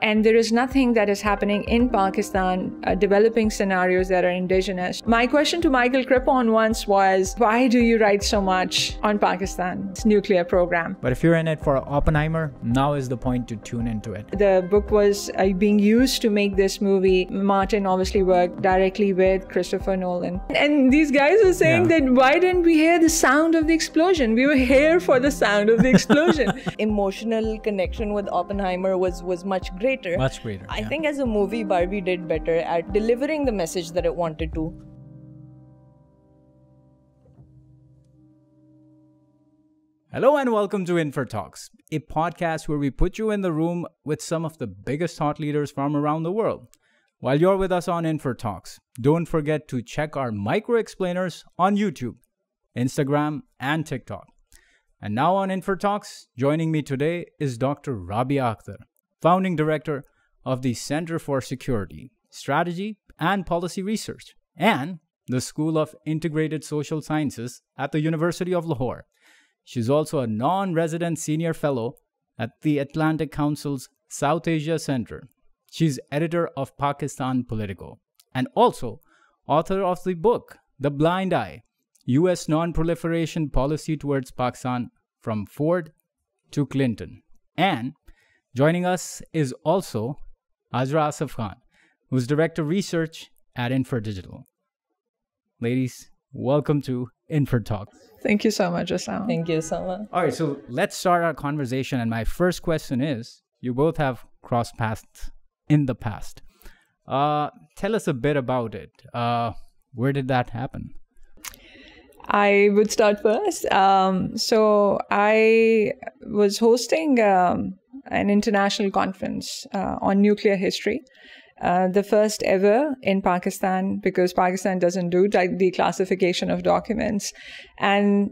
And there is nothing that is happening in Pakistan, developing scenarios that are indigenous. My question to Michael Crippon once was, why do you write so much on Pakistan's nuclear program? But if you're in it for Oppenheimer, now is the point to tune into it. The book was being used to make this movie. Martin obviously worked directly with Christopher Nolan. And these guys were saying that why didn't we hear the sound of the explosion? We were here for the sound of the explosion. Emotional connection with Oppenheimer was much greater. Much greater. I think as a movie, Barbie did better at delivering the message that it wanted to. Hello and welcome to InferTalks, a podcast where we put you in the room with some of the biggest thought leaders from around the world. While you're with us on InferTalks, don't forget to check our micro-explainers on YouTube, Instagram, and TikTok. And now on InferTalks, joining me today is Dr. Rabia Akhtar, founding director of the Center for Security, Strategy, and Policy Research, and the School of Integrated Social Sciences at the University of Lahore. She's also a non-resident senior fellow at the Atlantic Council's South Asia Center. She's editor of Pakistan Politico and also author of the book, The Blind Eye, U.S. Non-Proliferation Policy Towards Pakistan from Ford to Clinton. And joining us is also Hajira Asaf, who's Director of Research at Infer Digital. Ladies, welcome to InferTalks. Thank you so much, Usama. Thank you so much. All right, so let's start our conversation. And my first question is, you both have crossed paths in the past. Tell us a bit about it. Where did that happen? I would start first. So I was hosting an international conference on nuclear history, the first ever in Pakistan, because Pakistan doesn't do declassification of documents. And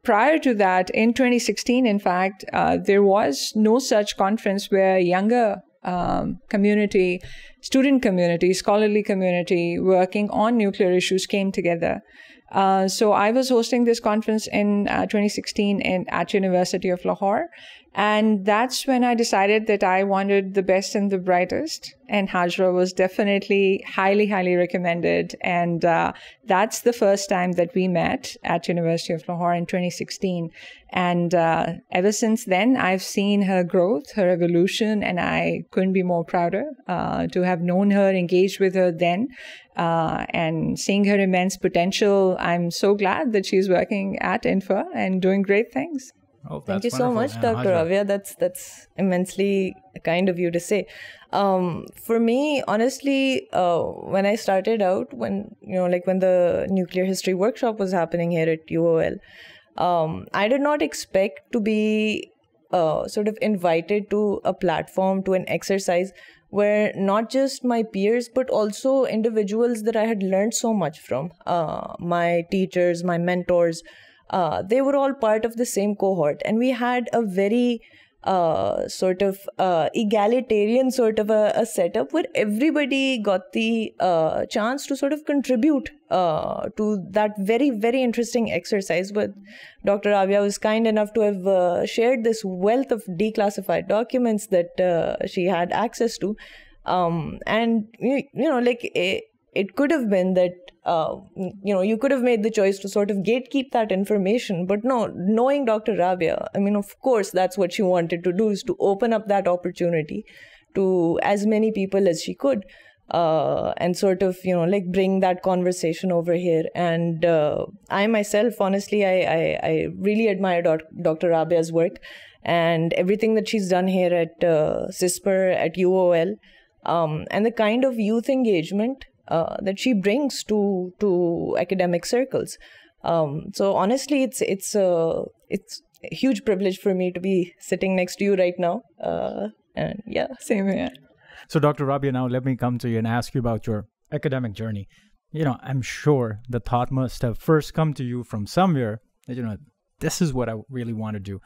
prior to that, in 2016, in fact, there was no such conference where younger community, student community, scholarly community working on nuclear issues came together. So I was hosting this conference in 2016 at University of Lahore. And that's when I decided that I wanted the best and the brightest. And Hajira was definitely highly, highly recommended. And that's the first time that we met at University of Lahore in 2016. And ever since then, I've seen her growth, her evolution, and I couldn't be more prouder to have known her, engaged with her then, and seeing her immense potential. I'm so glad that she's working at Infer and doing great things. Oh, thank you so much, Dr. Rabia. That's immensely kind of you to say. For me, honestly, when I started out, when the nuclear history workshop was happening here at UOL, I did not expect to be sort of invited to a platform, to an exercise where not just my peers, but also individuals that I had learned so much from, my teachers, my mentors, they were all part of the same cohort. And we had a very sort of egalitarian sort of a setup where everybody got the chance to sort of contribute to that very, very interesting exercise. But Dr. Rabia was kind enough to have shared this wealth of declassified documents that she had access to. And, it could have been that, you could have made the choice to sort of gatekeep that information. But no, knowing Dr. Rabia, I mean, of course, that's what she wanted to do, is to open up that opportunity to as many people as she could, and sort of, bring that conversation over here. And I myself, honestly, I really admire Dr. Rabia's work and everything that she's done here at CSSPR, at UOL, and the kind of youth engagement that she brings to academic circles. So honestly, it's a huge privilege for me to be sitting next to you right now. And yeah, same here. So Dr. Rabia, now let me come to you and ask you about your academic journey. I'm sure the thought must have first come to you from somewhere that, this is what I really want to do.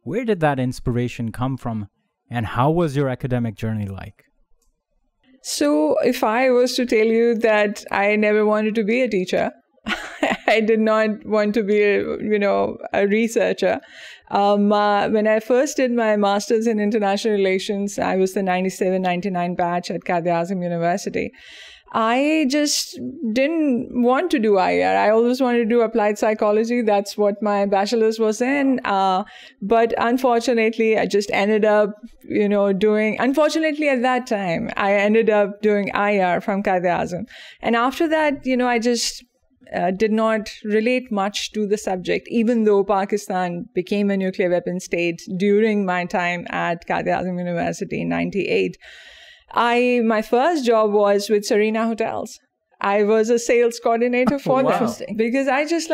Where did that inspiration come from, and how was your academic journey like? So if I was to tell you that I never wanted to be a teacher, I did not want to be, a researcher. When I first did my master's in international relations, I was the 97-99 batch at Quaid-e-Azam University. I just didn't want to do IR. I always wanted to do applied psychology. That's what my bachelor's was in. But unfortunately, I just ended up, unfortunately at that time, I ended up doing IR from Quaid-e-Azam. And after that, I just did not relate much to the subject, even though Pakistan became a nuclear weapon state during my time at Quaid-e-Azam University in 98. My first job was with Serena Hotels. I was a sales coordinator for them because I just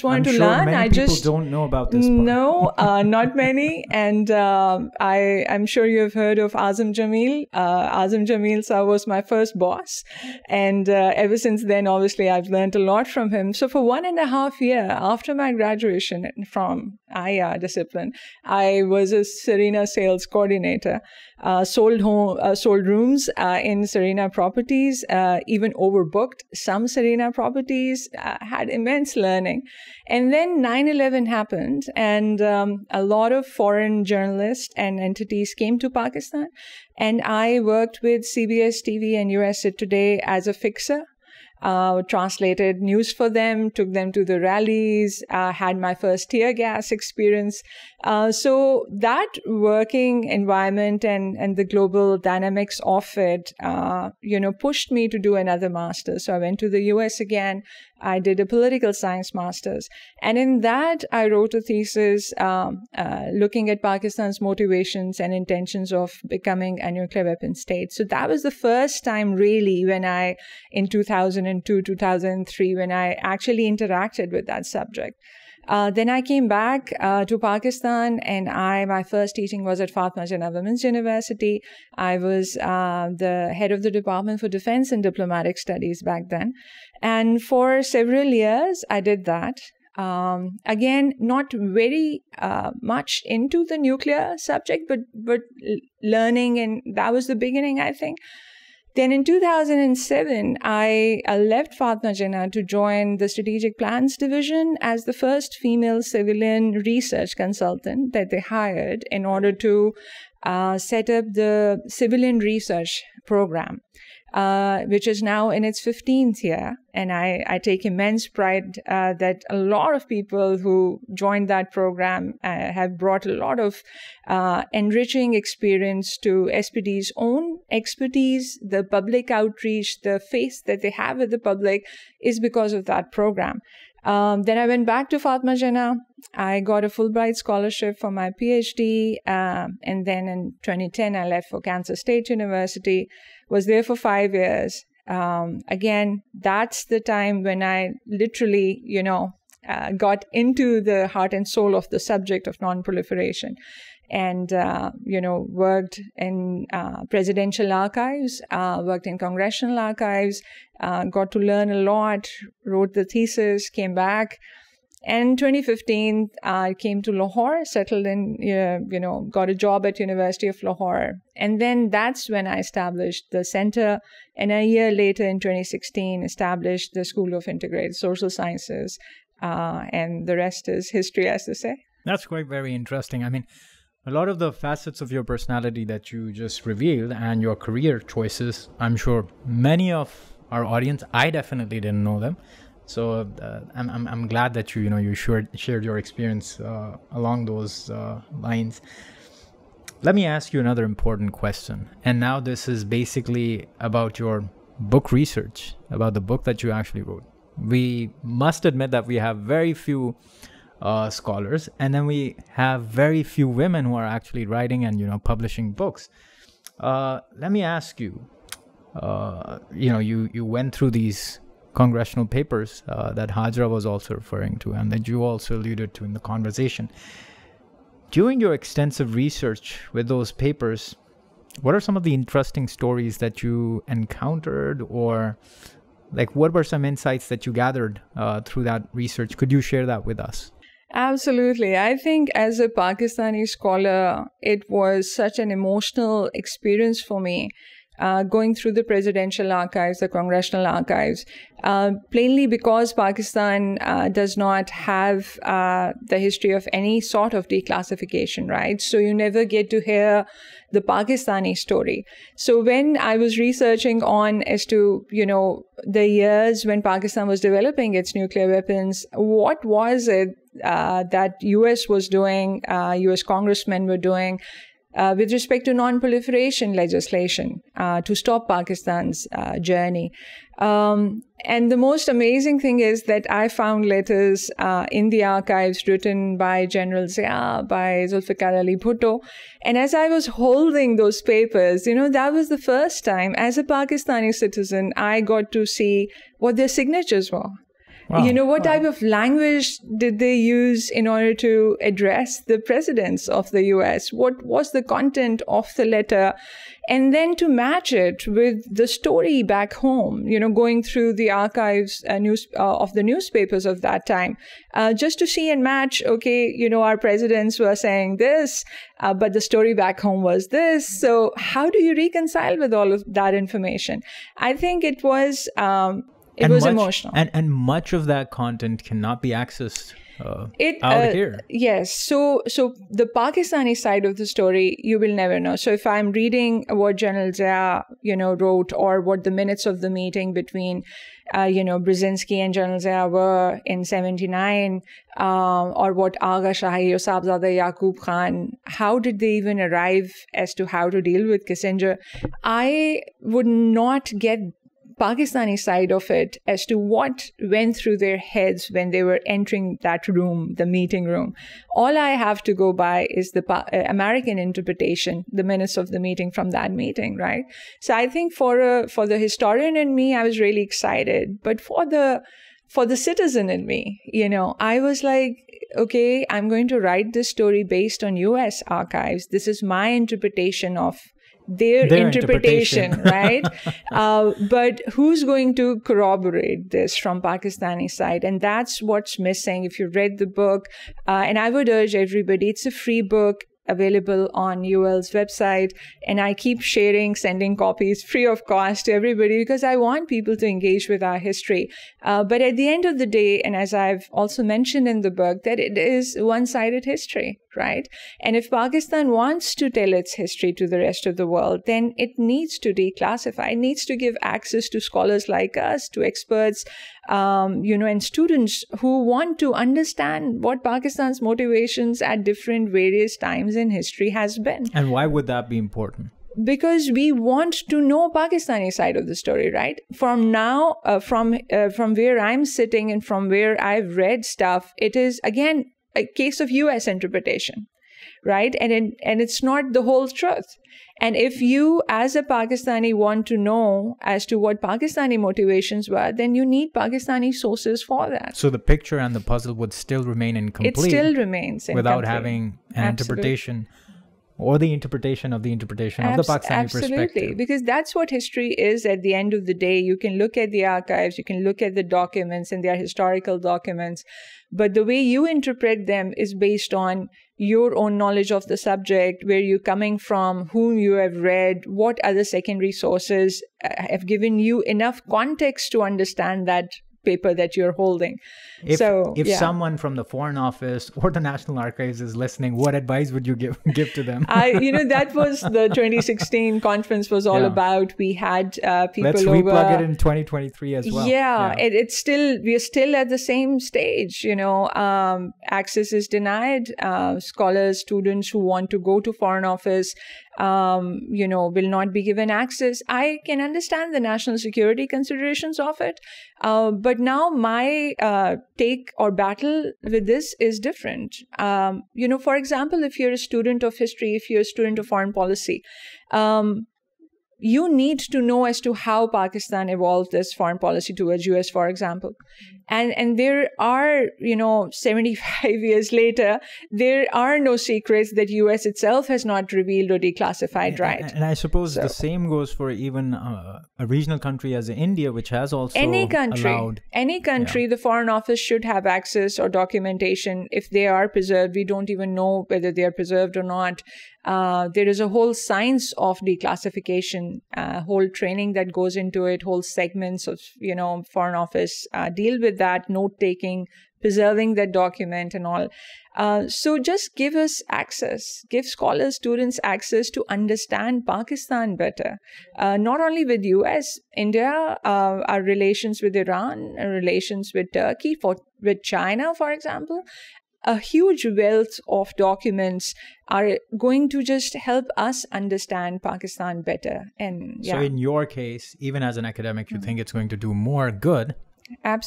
wanted to learn. Many people don't know about this part. No, not many. And I'm sure you've heard of Azam Jamil. Azam Jamil sir was my first boss. And ever since then, obviously, I've learned a lot from him. So for 1.5 years after my graduation from IR discipline, I was a Serena sales coordinator. Sold rooms in Serena properties, even overbooked some Serena properties, had immense learning. And then 9/11 happened, and a lot of foreign journalists and entities came to Pakistan. And I worked with CBS TV and USA Today as a fixer. Translated news for them, took them to the rallies, had my first tear gas experience. So that working environment and the global dynamics of it, pushed me to do another master's. So I went to the US again. I did a political science master's. And in that, I wrote a thesis looking at Pakistan's motivations and intentions of becoming a nuclear weapon state. So that was the first time really when in 2002, 2003, when I actually interacted with that subject. Then I came back to Pakistan, and my first teaching was at Fatma Jinnah Women's University. I was the head of the Department for Defense and Diplomatic Studies back then. And for several years, I did that. Again, not very much into the nuclear subject, but learning, and that was the beginning, I think. Then in 2007, I left Fatma Jinnah to join the Strategic Plans Division as the first female civilian research consultant that they hired in order to set up the civilian research program, which is now in its 15th year. And I take immense pride that a lot of people who joined that program have brought a lot of enriching experience to SPD's own expertise. The public outreach, the face that they have with the public is because of that program. Then I went back to Fatma Jinnah. I got a Fulbright scholarship for my PhD. And then in 2010, I left for Kansas State University, was there for 5 years. Again, that's the time when I literally, got into the heart and soul of the subject of non-proliferation. And, worked in presidential archives, worked in congressional archives, got to learn a lot, wrote the thesis, came back. And in 2015, I came to Lahore, settled in, got a job at University of Lahore. And then that's when I established the center. And a year later, in 2016, established the School of Integrated Social Sciences. And the rest is history, as they say. That's quite very interesting. I mean, a lot of the facets of your personality that you just revealed and your career choices, I'm sure many of our audience, I definitely didn't know them. So I'm glad that you shared your experience along those lines. Let me ask you another important question. And now this is basically about your book research, about the book that you actually wrote. We must admit that we have very few scholars, and then we have very few women who are actually writing and publishing books. Let me ask you, you went through these congressional papers that Hajira was also referring to, and that you also alluded to in the conversation. During your extensive research with those papers, what are some of the interesting stories that you encountered, or what were some insights that you gathered through that research? Could you share that with us? Absolutely. I think as a Pakistani scholar, it was such an emotional experience for me going through the presidential archives, the congressional archives, plainly because Pakistan does not have the history of any sort of declassification, right? So you never get to hear the Pakistani story. So when I was researching on as to, the years when Pakistan was developing its nuclear weapons, what was it that US was doing, US congressmen were doing, with respect to non-proliferation legislation to stop Pakistan's journey. And the most amazing thing is that I found letters in the archives written by General Zia, by Zulfikar Ali Bhutto. And as I was holding those papers, that was the first time as a Pakistani citizen, I got to see what their signatures were. Wow. What type of language did they use in order to address the presidents of the US? What was the content of the letter? And then to match it with the story back home, going through the archives of the newspapers of that time, just to see and match, our presidents were saying this, but the story back home was this. So how do you reconcile with all of that information? I think it was... It was emotional. And much of that content cannot be accessed out here. Yes. So the Pakistani side of the story, you will never know. So if I'm reading what General Zia, wrote, or what the minutes of the meeting between, Brzezinski and General Zia were in 79, or what Agha Shahi or Sabzada Yaqub Khan, how did they even arrive as to how to deal with Kissinger? I would not get Pakistani side of it as to what went through their heads when they were entering that room, the meeting room. All I have to go by is the American interpretation, the minutes of the meeting from that meeting, right? So I think for the historian in me, I was really excited. But for the citizen in me, I was like, okay, I'm going to write this story based on US archives. This is my interpretation of their interpretation, right? But who's going to corroborate this from Pakistani side? And that's what's missing. If you read the book, and I would urge everybody, it's a free book available on UL's website, and I keep sending copies free of cost to everybody because I want people to engage with our history. But at the end of the day, and as I've also mentioned in the book, that it is one-sided history, right? And if Pakistan wants to tell its history to the rest of the world, then it needs to declassify. It needs to give access to scholars like us, to experts, and students who want to understand what Pakistan's motivations at different various times in history has been. And why would that be important? Because we want to know Pakistani side of the story, right? From now, from where I'm sitting and from where I've read stuff, it is, again, a case of US interpretation, right? And it's not the whole truth. And if you, as a Pakistani, want to know as to what Pakistani motivations were, then you need Pakistani sources for that. So the picture and the puzzle would still remain incomplete. It still remains incomplete. Without having an interpretation or the interpretation of the interpretation of the Pakistani perspective. Absolutely, because that's what history is at the end of the day. You can look at the archives, you can look at the documents, and they are historical documents. But the way you interpret them is based on your own knowledge of the subject, where you're coming from, whom you have read, what other secondary sources have given you enough context to understand that paper that you're holding. If someone from the Foreign Office or the National Archives is listening, what advice would you give to them? That was the 2016 conference was all about. We had people Let's replug it in 2023 as well. We're still at the same stage. Access is denied. Scholars, students who want to go to Foreign Office, will not be given access. I can understand the national security considerations of it. But now my take or battle with this is different. For example, if you're a student of history, if you're a student of foreign policy, you need to know as to how Pakistan evolved its foreign policy towards US, for example. And there are, 75 years later, there are no secrets that US itself has not revealed or declassified, right? And I suppose the same goes for even a regional country as India, which has also allowed... Any country, the Foreign Office should have access or documentation if they are preserved. We don't even know whether they are preserved or not. There is a whole science of declassification, whole training that goes into it, whole segments of, Foreign Office deal with that, note-taking, preserving that document and all. So just give us access, give scholars, students access to understand Pakistan better. Not only with US, India, our relations with Iran, relations with Turkey, with China, for example. A huge wealth of documents are going to just help us understand Pakistan better. And So in your case, even as an academic, you think it's going to do more good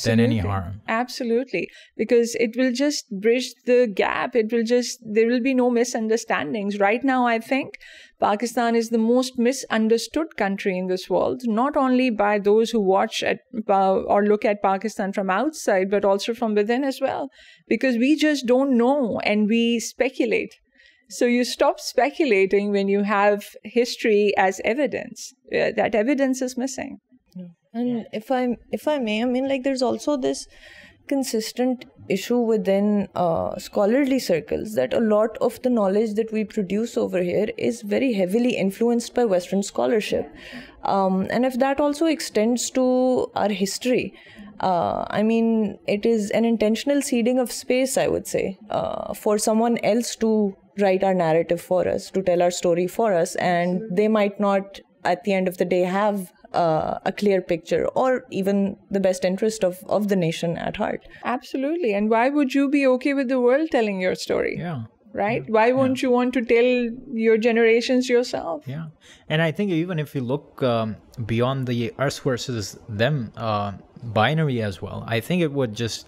than any harm. Absolutely. Because it will just bridge the gap. There will be no misunderstandings. Right now, I think Pakistan is the most misunderstood country in this world, not only by those who watch or look at Pakistan from outside, but also from within as well. Because we just don't know and we speculate. So you stop speculating when you have history as evidence. That evidence is missing. And if I may, I mean, like, there's also this consistent issue within scholarly circles that a lot of the knowledge that we produce over here is very heavily influenced by Western scholarship. And if that also extends to our history, I mean, it is an intentional ceding of space, I would say, for someone else to write our narrative for us, to tell our story for us, and they might not, at the end of the day, have a clear picture or even the best interest of the nation at heart. Absolutely. And why would you be okay with the world telling your story? Yeah. Right? Why won't you want to tell your generations yourself? Yeah. And I think even if you look beyond the us versus them binary as well, I think it would just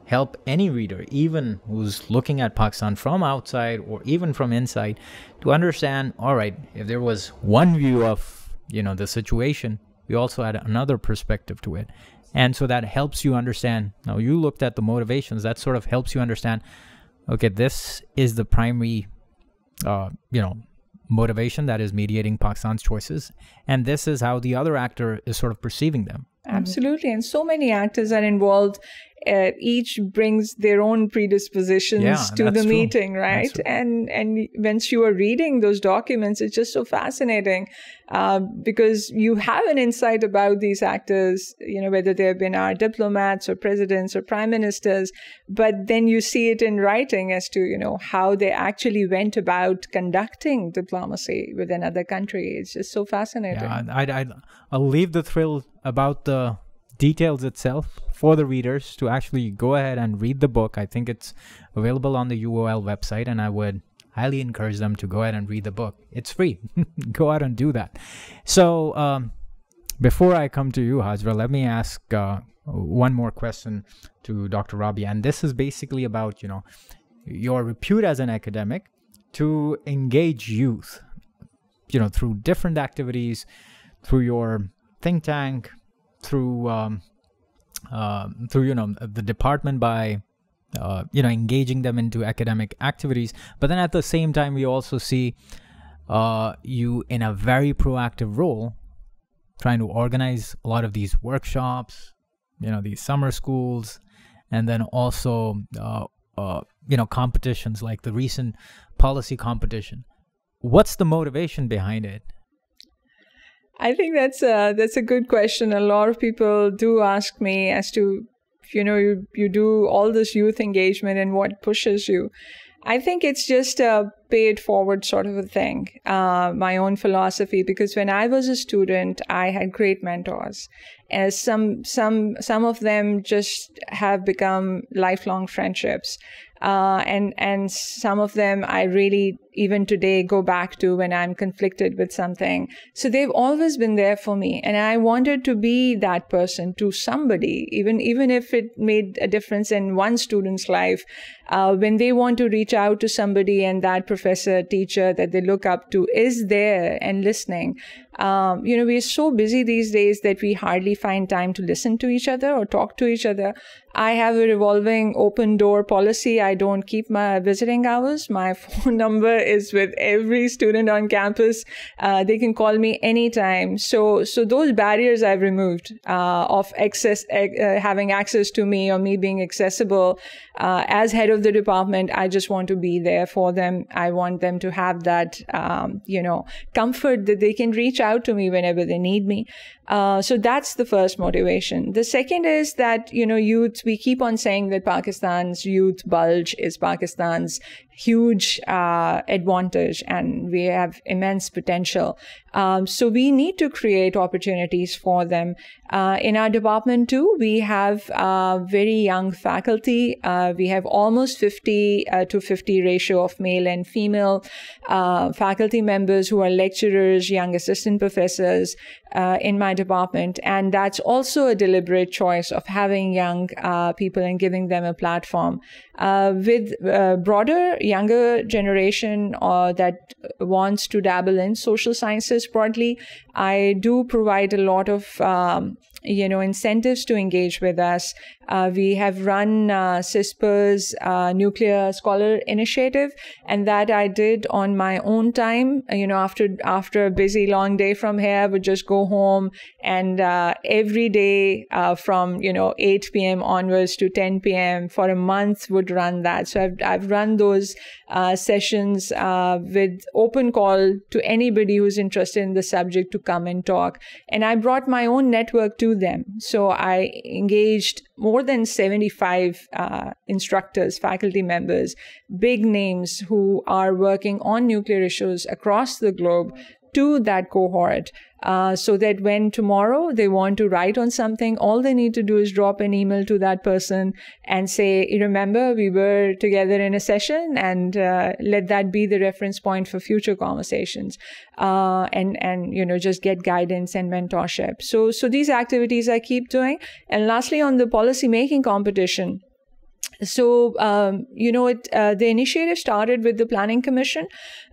help any reader, even who's looking at Pakistan from outside or even from inside, to understand, all right, if there was one view of the situation, we also had another perspective to it. And so that helps you understand. Now, you looked at the motivations. That sort of helps you understand, okay, this is the primary, motivation that is mediating Pakistan's choices. And this is how the other actor is sort of perceiving them. Absolutely. And so many actors are involved. Each brings their own predispositions to the meeting, right? And once you are reading those documents, it's just so fascinating because you have an insight about these actors, whether they have been our diplomats or presidents or prime ministers, but then you see it in writing as to, how they actually went about conducting diplomacy with another country. It's just so fascinating. Yeah, I'll leave the thrill about the details itself for the readers to actually go ahead and read the book. I think it's available on the UOL website, and I would highly encourage them to go ahead and read the book. It's free. Go out and do that. So before I come to you, Hajira, let me ask one more question to Dr. Rabia, and this is basically about, your repute as an academic to engage youth, through different activities, through your think tank, through the department by engaging them into academic activities. But then at the same time, we also see you in a very proactive role, trying to organize a lot of these workshops, these summer schools, and then also competitions like the recent policy competition. What's the motivation behind it? I think that's a good question. A lot of people do ask me as to, you do all this youth engagement and what pushes you. I think it's just a pay it forward sort of a thing, my own philosophy, because when I was a student, I had great mentors. As some of them just have become lifelong friendships. And some of them I really, even today, go back to when I'm conflicted with something. So they've always been there for me. And I wanted to be that person to somebody, even if it made a difference in one student's life. When they want to reach out to somebody and that professor, teacher that they look up to is there and listening, We're so busy these days that we hardly find time to listen to each other or talk to each other. I have a revolving open door policy. I don't keep my visiting hours. My phone number is with every student on campus. They can call me anytime. So those barriers I've removed of having access to me or me being accessible. As head of the department, I just want to be there for them. I want them to have that, comfort that they can reach out to me whenever they need me. So that's the first motivation. The second is that, youth, we keep on saying that Pakistan's youth bulge is Pakistan's huge advantage, and we have immense potential. So we need to create opportunities for them. In our department too, we have very young faculty. We have almost 50 to 50 ratio of male and female faculty members who are lecturers, young assistant professors in my department. And that's also a deliberate choice of having young people and giving them a platform. With broader, younger generation that wants to dabble in social sciences broadly, I do provide a lot of incentives to engage with us. We have run CSSPR's Nuclear Scholar Initiative, and that I did on my own time. After a busy long day from here, I would just go home, and every day from 8 p.m. onwards to 10 p.m. for a month would run that. So I've run those sessions with open call to anybody who's interested in the subject to come and talk. And I brought my own network to them. So I engaged more than 75 instructors, faculty members, big names who are working on nuclear issues across the globe to that cohort, so that when tomorrow they want to write on something, all they need to do is drop an email to that person and say, remember, we were together in a session, and let that be the reference point for future conversations, and just get guidance and mentorship. So these activities I keep doing. And lastly, on the policy making competition, so, the initiative started with the Planning Commission.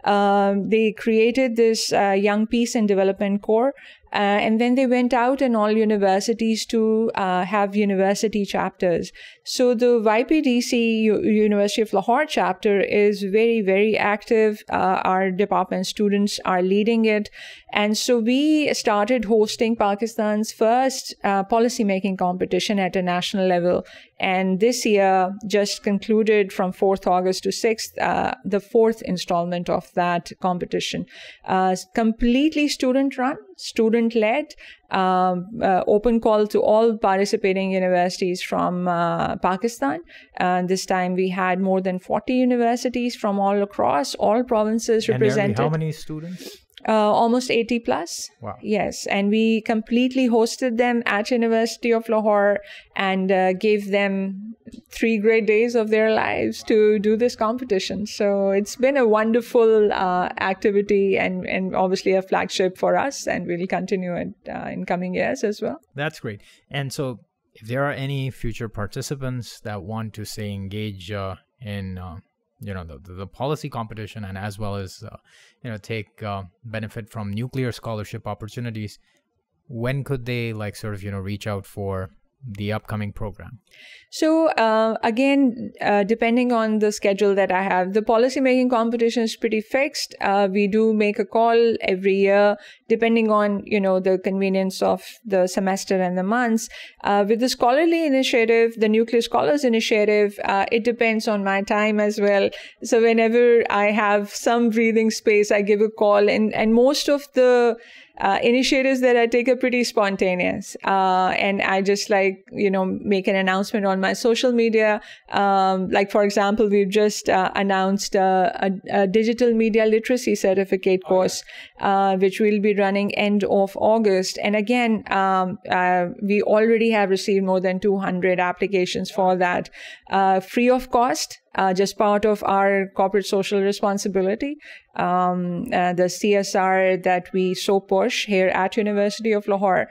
They created this Young Peace and Development Corps, and then they went out in all universities to have university chapters. So the YPDC, University of Lahore chapter, is very, very active. Our department students are leading it. And so we started hosting Pakistan's first policy-making competition at a national level. And this year just concluded from 4th August to 6th, the 4th installment of that competition. Completely student-run, student-led, open call to all participating universities from Pakistan. This time we had more than 40 universities from all across, all provinces represented. And how many students? Almost 80 plus. Wow. Yes. And we completely hosted them at University of Lahore and gave them 3 great days of their lives to do this competition. So it's been a wonderful activity and obviously a flagship for us, and we'll continue it in coming years as well. That's great. And so if there are any future participants that want to, say, engage in the policy competition, and as well as take benefit from nuclear scholarship opportunities, when could they reach out for the upcoming program? So again, depending on the schedule that I have, the policy making competition is pretty fixed. We do make a call every year, depending on the convenience of the semester and the months. With the scholarly initiative, the Nuclear Scholars Initiative, it depends on my time as well. So whenever I have some breathing space, I give a call, and most of the initiatives that I take are pretty spontaneous. And I just make an announcement on my social media. For example, we've just announced a digital media literacy certificate course, which we'll be running end of August. And again, we already have received more than 200 applications for that, free of cost. Just part of our corporate social responsibility, the CSR that we so push here at University of Lahore,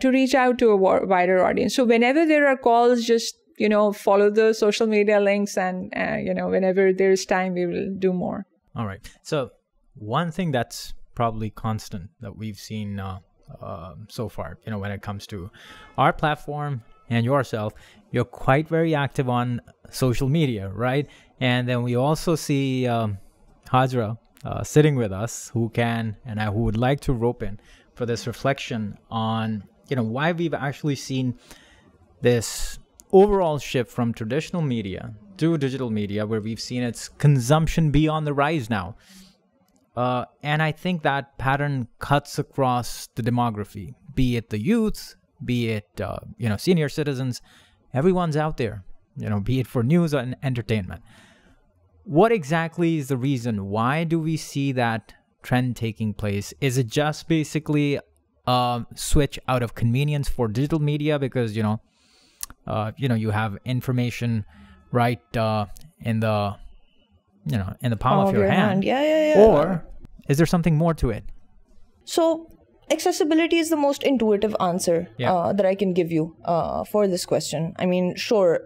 to reach out to a wider audience. So whenever there are calls, just follow the social media links, and whenever there's time, we will do more. All right. So one thing that's probably constant that we've seen so far. When it comes to our platform and yourself, you're quite very active on social media, right? And then we also see Hajira sitting with us, who would like to rope in for this reflection on why we've actually seen this overall shift from traditional media to digital media, where we've seen its consumption be on the rise now. And I think that pattern cuts across the demography, be it the youth, be it senior citizens. Everyone's out there, be it for news and entertainment. What exactly is the reason? Why do we see that trend taking place? Is it just basically a switch out of convenience for digital media because you have information right in the palm of your hand? Yeah. Or is there something more to it? So accessibility is the most intuitive answer that I can give you for this question. I mean, sure,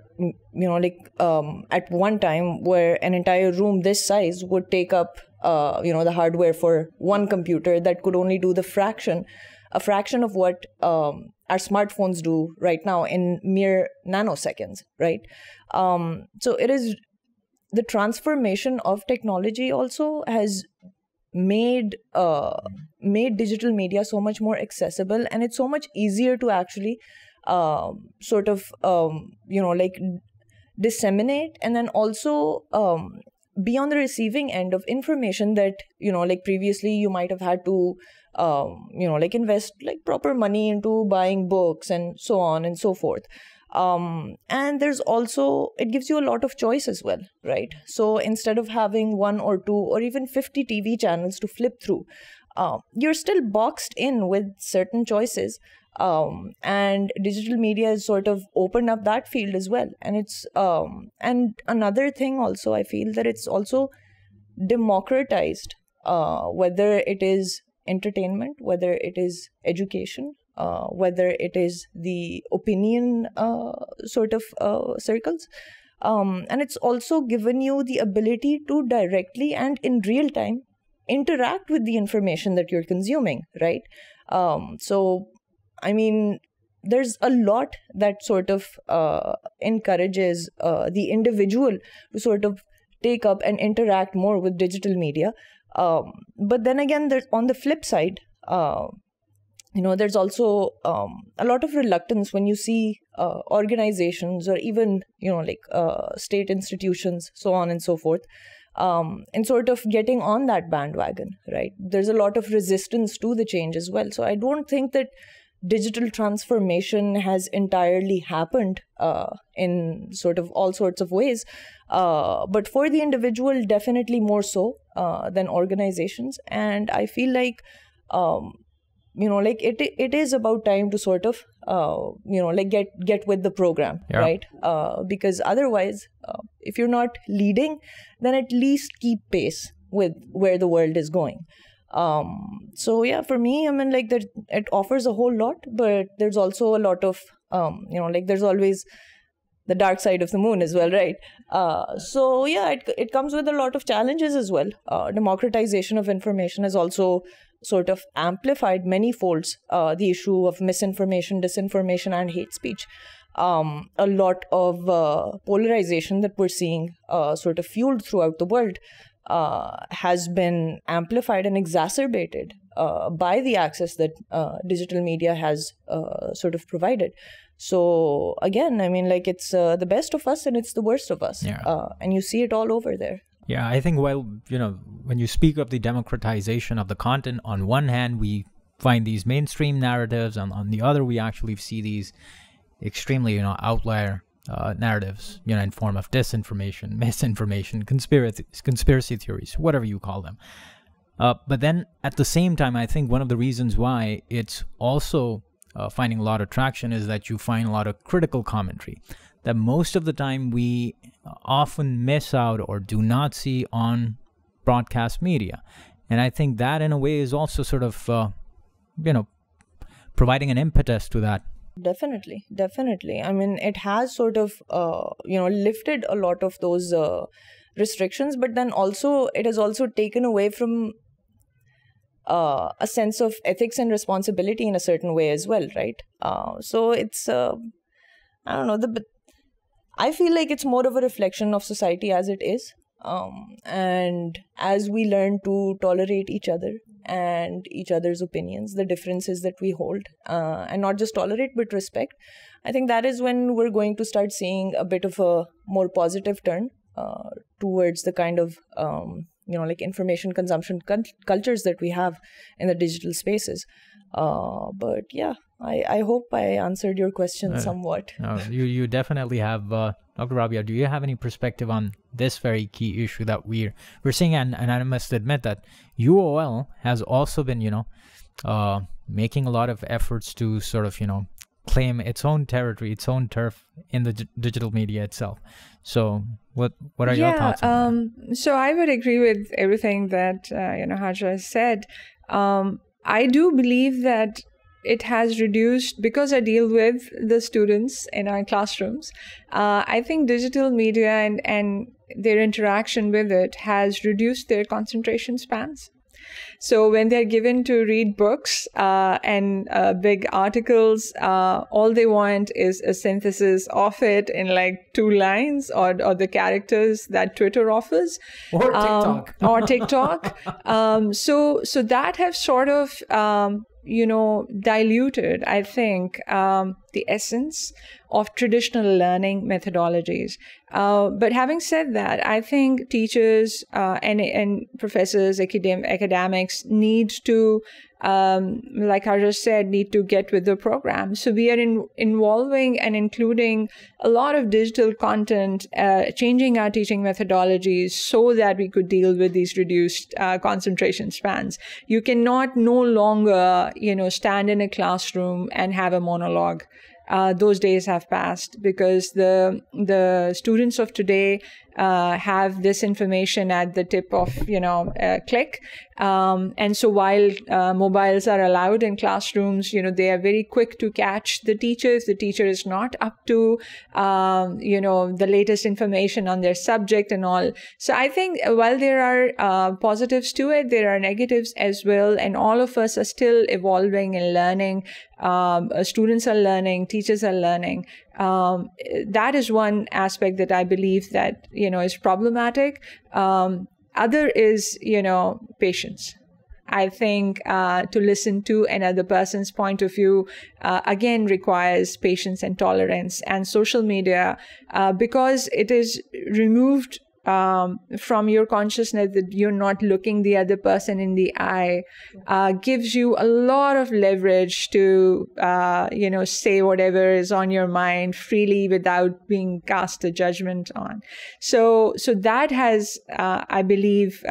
at one time where an entire room this size would take up, the hardware for one computer that could only do a fraction of what our smartphones do right now in mere nanoseconds, right? So it is the transformation of technology also has made digital media so much more accessible, and it's so much easier to actually disseminate and then also be on the receiving end of information that previously you might have had to invest proper money into buying books and so on and so forth. And there's also, it gives you a lot of choice as well, right? So instead of having 1 or 2 or even 50 TV channels to flip through, you're still boxed in with certain choices. And digital media has sort of opened up that field as well. And it's, and another thing also, I feel that it's also democratized, whether it is entertainment, whether it is education, whether it is the opinion circles. And it's also given you the ability to directly and in real time interact with the information that you're consuming, right? So, I mean, there's a lot that sort of encourages the individual to sort of take up and interact more with digital media. But then again, there's on the flip side, there's also a lot of reluctance when you see organizations or even, state institutions, so on and so forth, and sort of getting on that bandwagon, right? There's a lot of resistance to the change as well. So I don't think that digital transformation has entirely happened in sort of all sorts of ways. But for the individual, definitely more so than organizations. And I feel like, it is about time to sort of, get with the program, right? Because otherwise, if you're not leading, then at least keep pace with where the world is going. So yeah, for me, I mean, that it offers a whole lot, but there's also a lot of, there's always the dark side of the moon as well, right? So yeah, it comes with a lot of challenges as well. Democratization of information has also sort of amplified many folds the issue of misinformation, disinformation, and hate speech. A lot of polarization that we're seeing sort of fueled throughout the world has been amplified and exacerbated by the access that digital media has sort of provided. So again, I mean, it's the best of us and it's the worst of us. And you see it all over there. Yeah, I think when you speak of the democratization of the content, on one hand, we find these mainstream narratives, and on the other, we actually see these extremely, outlier narratives, in form of disinformation, misinformation, conspiracy theories, whatever you call them. But then at the same time, I think one of the reasons why it's also finding a lot of traction is that you find a lot of critical commentary that most of the time we often miss out or do not see on broadcast media. And I think that in a way is also sort of, providing an impetus to that. Definitely. I mean, it has sort of, lifted a lot of those restrictions, but then also it has also taken away from a sense of ethics and responsibility in a certain way as well, right? So it's, I don't know, I feel like it's more of a reflection of society as it is. And as we learn to tolerate each other and each other's opinions, the differences that we hold, and not just tolerate but respect, I think that is when we're going to start seeing a bit of a more positive turn towards the kind of like information consumption cultures that we have in the digital spaces. But yeah, I hope I answered your question somewhat. You definitely have. Dr. Rabia, do you have any perspective on this very key issue that we're seeing? And I must admit that UOL has also been, making a lot of efforts to sort of, claim its own territory, its own turf in the digital media itself. So what are your thoughts on that? So I would agree with everything that, Hajira said. I do believe that it has reduced, because I deal with the students in our classrooms, I think digital media and their interaction with it has reduced their concentration spans. So when they're given to read books and big articles, all they want is a synthesis of it in like 2 lines or the characters that Twitter offers. Or TikTok. So that have sort of, diluted, I think, the essence of traditional learning methodologies. But having said that, I think teachers and professors, academics need to, like I just said, need to get with the program. So we are involving and including a lot of digital content, changing our teaching methodologies so that we could deal with these reduced concentration spans. You cannot no longer, stand in a classroom and have a monologue. Those days have passed because the students of today have this information at the tip of a click, and so while mobiles are allowed in classrooms, they are very quick to catch the teacher if the teacher is not up to the latest information on their subject and all. So I think while there are positives to it, there are negatives as well, and all of us are still evolving and learning. Students are learning, teachers are learning. That is one aspect that I believe that, is problematic. Other is, patience. I think to listen to another person's point of view, again, requires patience and tolerance. And social media, because it is removed from your consciousness that you're not looking the other person in the eye, gives you a lot of leverage to, say whatever is on your mind freely without being cast a judgment on. So that has, I believe,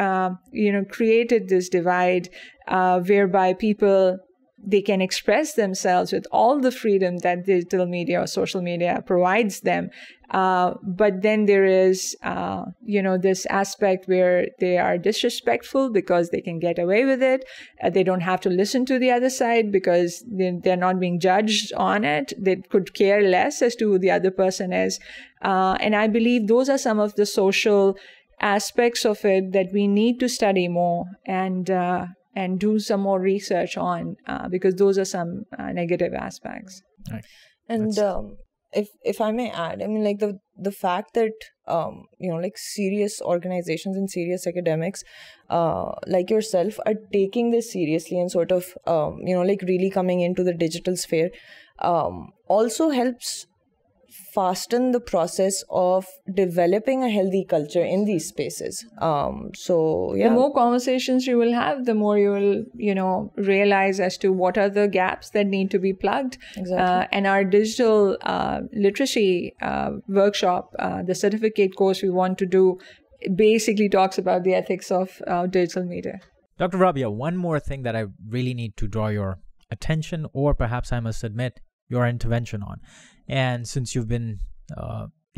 created this divide whereby people, they can express themselves with all the freedom that digital media or social media provides them. But then there is, this aspect where they are disrespectful because they can get away with it. They don't have to listen to the other side because they're not being judged on it. They could care less as to who the other person is. And I believe those are some of the social aspects of it that we need to study more and do some more research on, because those are some negative aspects. Right. And if I may add, I mean, like the fact that like serious organizations and serious academics like yourself are taking this seriously and sort of like really coming into the digital sphere also helps fasten the process of developing a healthy culture in these spaces. So yeah, the more conversations you will have, the more you will, realize as to what are the gaps that need to be plugged. Exactly. And our digital literacy workshop, the certificate course we want to do, basically talks about the ethics of digital media. Dr. Rabia, one more thing that I really need to draw your attention, or perhaps I must admit, your intervention on. And since you've been,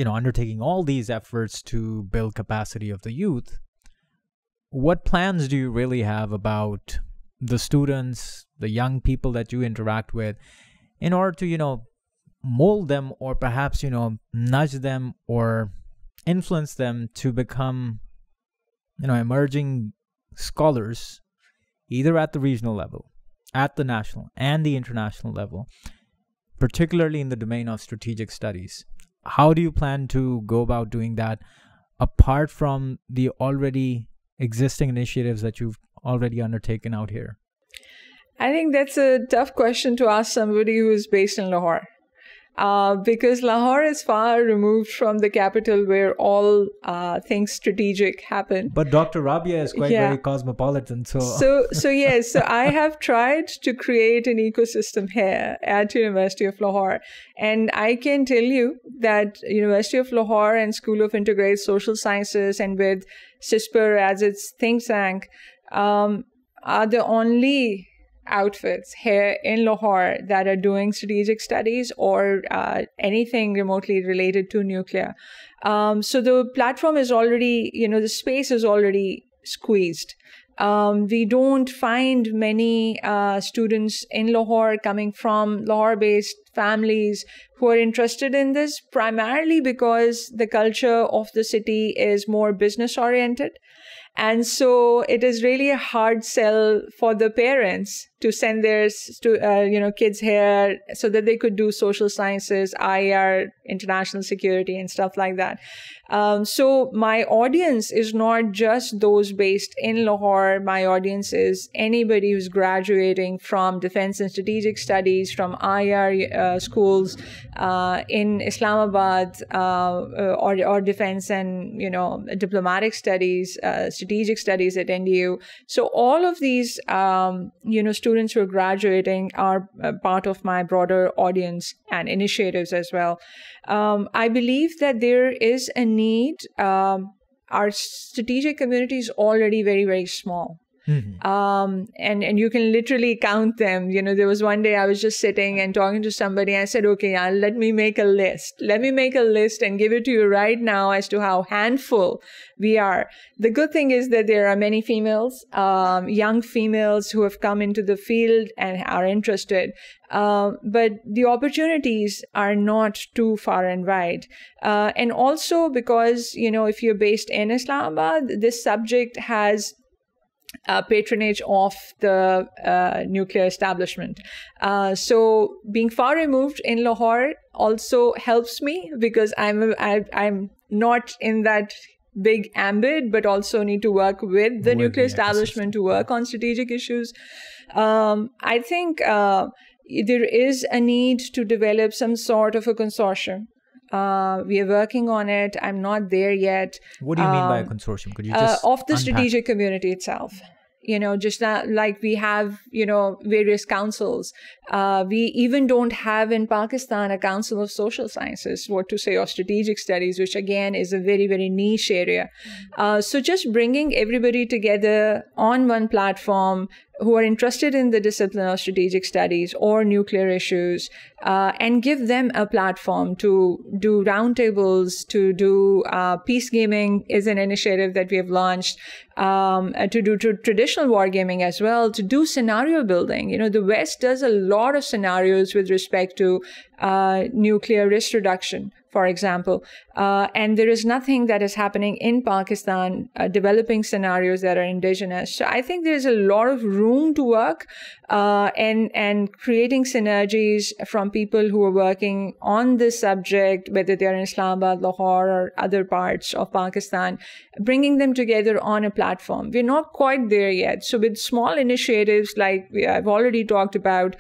undertaking all these efforts to build capacity of the youth, what plans do you really have about the students, the young people that you interact with, in order to, mold them or perhaps, nudge them or influence them to become, emerging scholars, either at the regional level, at the national, and the international level, particularly in the domain of strategic studies. How do you plan to go about doing that apart from the already existing initiatives that you've already undertaken out here? I think that's a tough question to ask somebody who is based in Lahore. Because Lahore is far removed from the capital where all things strategic happen. But Dr. Rabia is quite very cosmopolitan. So yes, so I have tried to create an ecosystem here at University of Lahore. And I can tell you that University of Lahore and School of Integrated Social Sciences and with CSSPR as its think tank are the only outfits here in Lahore that are doing strategic studies or anything remotely related to nuclear. So the platform is already, the space is already squeezed. We don't find many students in Lahore coming from Lahore-based families who are interested in this, primarily because the culture of the city is more business-oriented. And so it is really a hard sell for the parents to send their kids here so that they could do social sciences, IR, international security, and stuff like that. So my audience is not just those based in Lahore. My audience is anybody who's graduating from defense and strategic studies, from IR schools in Islamabad, or defense and diplomatic studies, strategic studies at NDU. So all of these students who are graduating are part of my broader audience and initiatives as well. I believe that there is a need. Our strategic community is already very, very small. Mm-hmm. And you can literally count them. There was one day I was just sitting and talking to somebody. I said, okay, let me make a list. Let me make a list and give it to you right now as to how handful we are. The good thing is that there are many females, young females who have come into the field and are interested. But the opportunities are not too far and wide. And also because, if you're based in Islamabad, this subject has patronage of the nuclear establishment. So being far removed in Lahore also helps me because I'm not in that big ambit, but also need to work with the nuclear establishment to work on strategic issues. I think there is a need to develop some sort of a consortium. We are working on it. I'm not there yet. What do you mean by a consortium? Could you just of the strategic community itself? Just like we have, various councils. We even don't have in Pakistan a council of social sciences, what to say, of strategic studies, which again is a very, very niche area. So just bringing everybody together on one platform who are interested in the discipline of strategic studies or nuclear issues, and give them a platform to do roundtables, to do peace gaming is an initiative that we have launched, to do traditional wargaming as well, to do scenario building. The West does a lot of scenarios with respect to nuclear risk reduction, for example. And there is nothing that is happening in Pakistan developing scenarios that are indigenous. So I think there's a lot of room to work and creating synergies from people who are working on this subject, whether they're in Islamabad, Lahore, or other parts of Pakistan, bringing them together on a platform. We're not quite there yet. So with small initiatives like I've already talked about,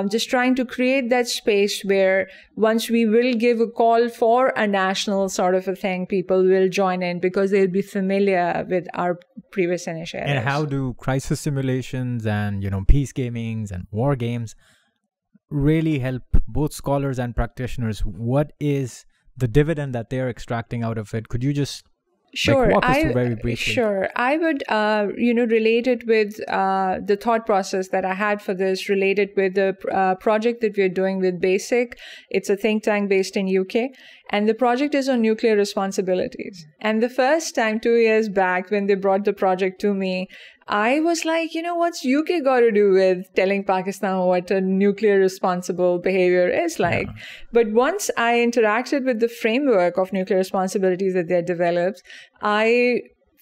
just trying to create that space where once we will give a call for a national sort of a thing, people will join in because they'll be familiar with our previous initiatives. And how do crisis simulations and, peace gamings and war games really help both scholars and practitioners? What is the dividend that they're extracting out of it? Could you just walk us through very briefly? Sure. I would, relate it with the thought process that I had for this, related with the project that we're doing with BASIC. It's a think tank based in UK. And the project is on nuclear responsibilities. And the first time, 2 years back, when they brought the project to me, I was like, what's UK got to do with telling Pakistan what a nuclear responsible behavior is like? Yeah. But once I interacted with the framework of nuclear responsibilities that they developed, I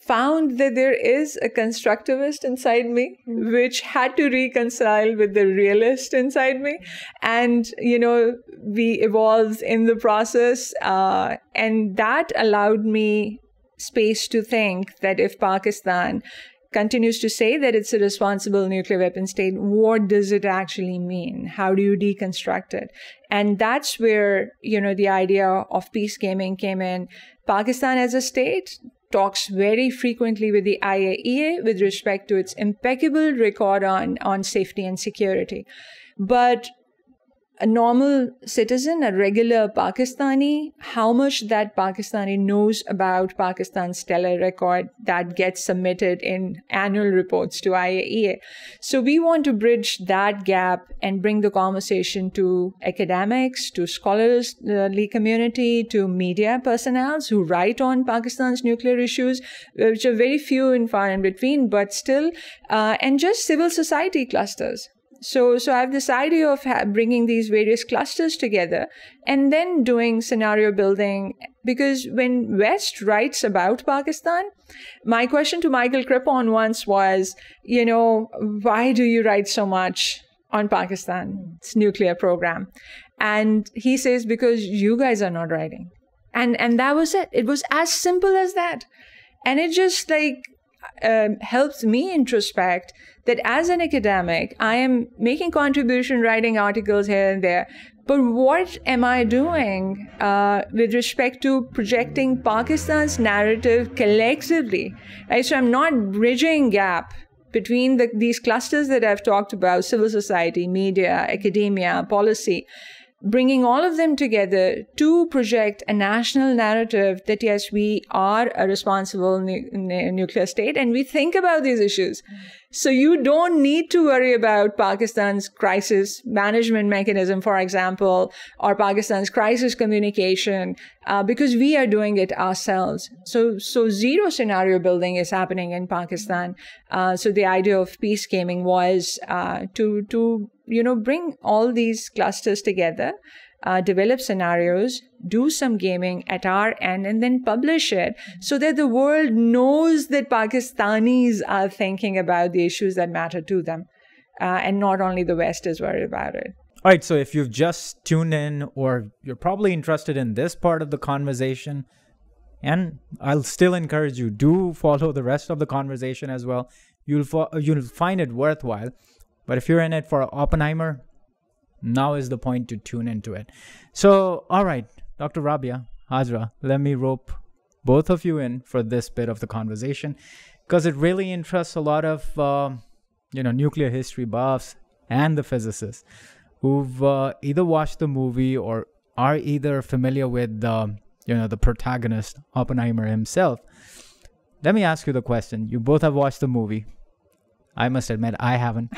found that there is a constructivist inside me, which had to reconcile with the realist inside me. And, we evolved in the process. And that allowed me space to think that if Pakistan continues to say that it's a responsible nuclear weapon state, what does it actually mean? How do you deconstruct it? And that's where, the idea of peace gaming came in. Pakistan as a state talks very frequently with the IAEA with respect to its impeccable record on safety and security. But a normal citizen, a regular Pakistani, how much that Pakistani knows about Pakistan's stellar record that gets submitted in annual reports to IAEA. So we want to bridge that gap and bring the conversation to academics, to scholarly community, to media personnel who write on Pakistan's nuclear issues, which are very few and far in between, but still, and just civil society clusters. So I have this idea of bringing these various clusters together and then doing scenario building, because when West writes about Pakistan, my question to Michael Crippon once was, why do you write so much on Pakistan's nuclear program? And he says, because you guys are not writing. And that was it. It was as simple as that. And it just helps me introspect that as an academic, I am making contribution, writing articles here and there. But what am I doing with respect to projecting Pakistan's narrative collectively? Right? So I'm not bridging gap between these clusters that I've talked about, civil society, media, academia, policy, bringing all of them together to project a national narrative that, yes, we are a responsible nuclear state and we think about these issues. So you don't need to worry about Pakistan's crisis management mechanism, for example, or Pakistan's crisis communication, because we are doing it ourselves. So zero scenario building is happening in Pakistan. So the idea of peace gaming was to bring all these clusters together, develop scenarios, do some gaming at our end, and then publish it so that the world knows that Pakistanis are thinking about the issues that matter to them, and not only the West is worried about it. All right, so if you've just tuned in, or you're probably interested in this part of the conversation, and I'll still encourage you, do follow the rest of the conversation as well. You'll find it worthwhile. But if you're in it for Oppenheimer, now is the point to tune into it. So, all right, Dr. Rabia, Hajira, let me rope both of you in for this bit of the conversation, because it really interests a lot of, nuclear history buffs and the physicists who've either watched the movie or are either familiar with, the protagonist, Oppenheimer himself. Let me ask you the question. You both have watched the movie. I must admit, I haven't.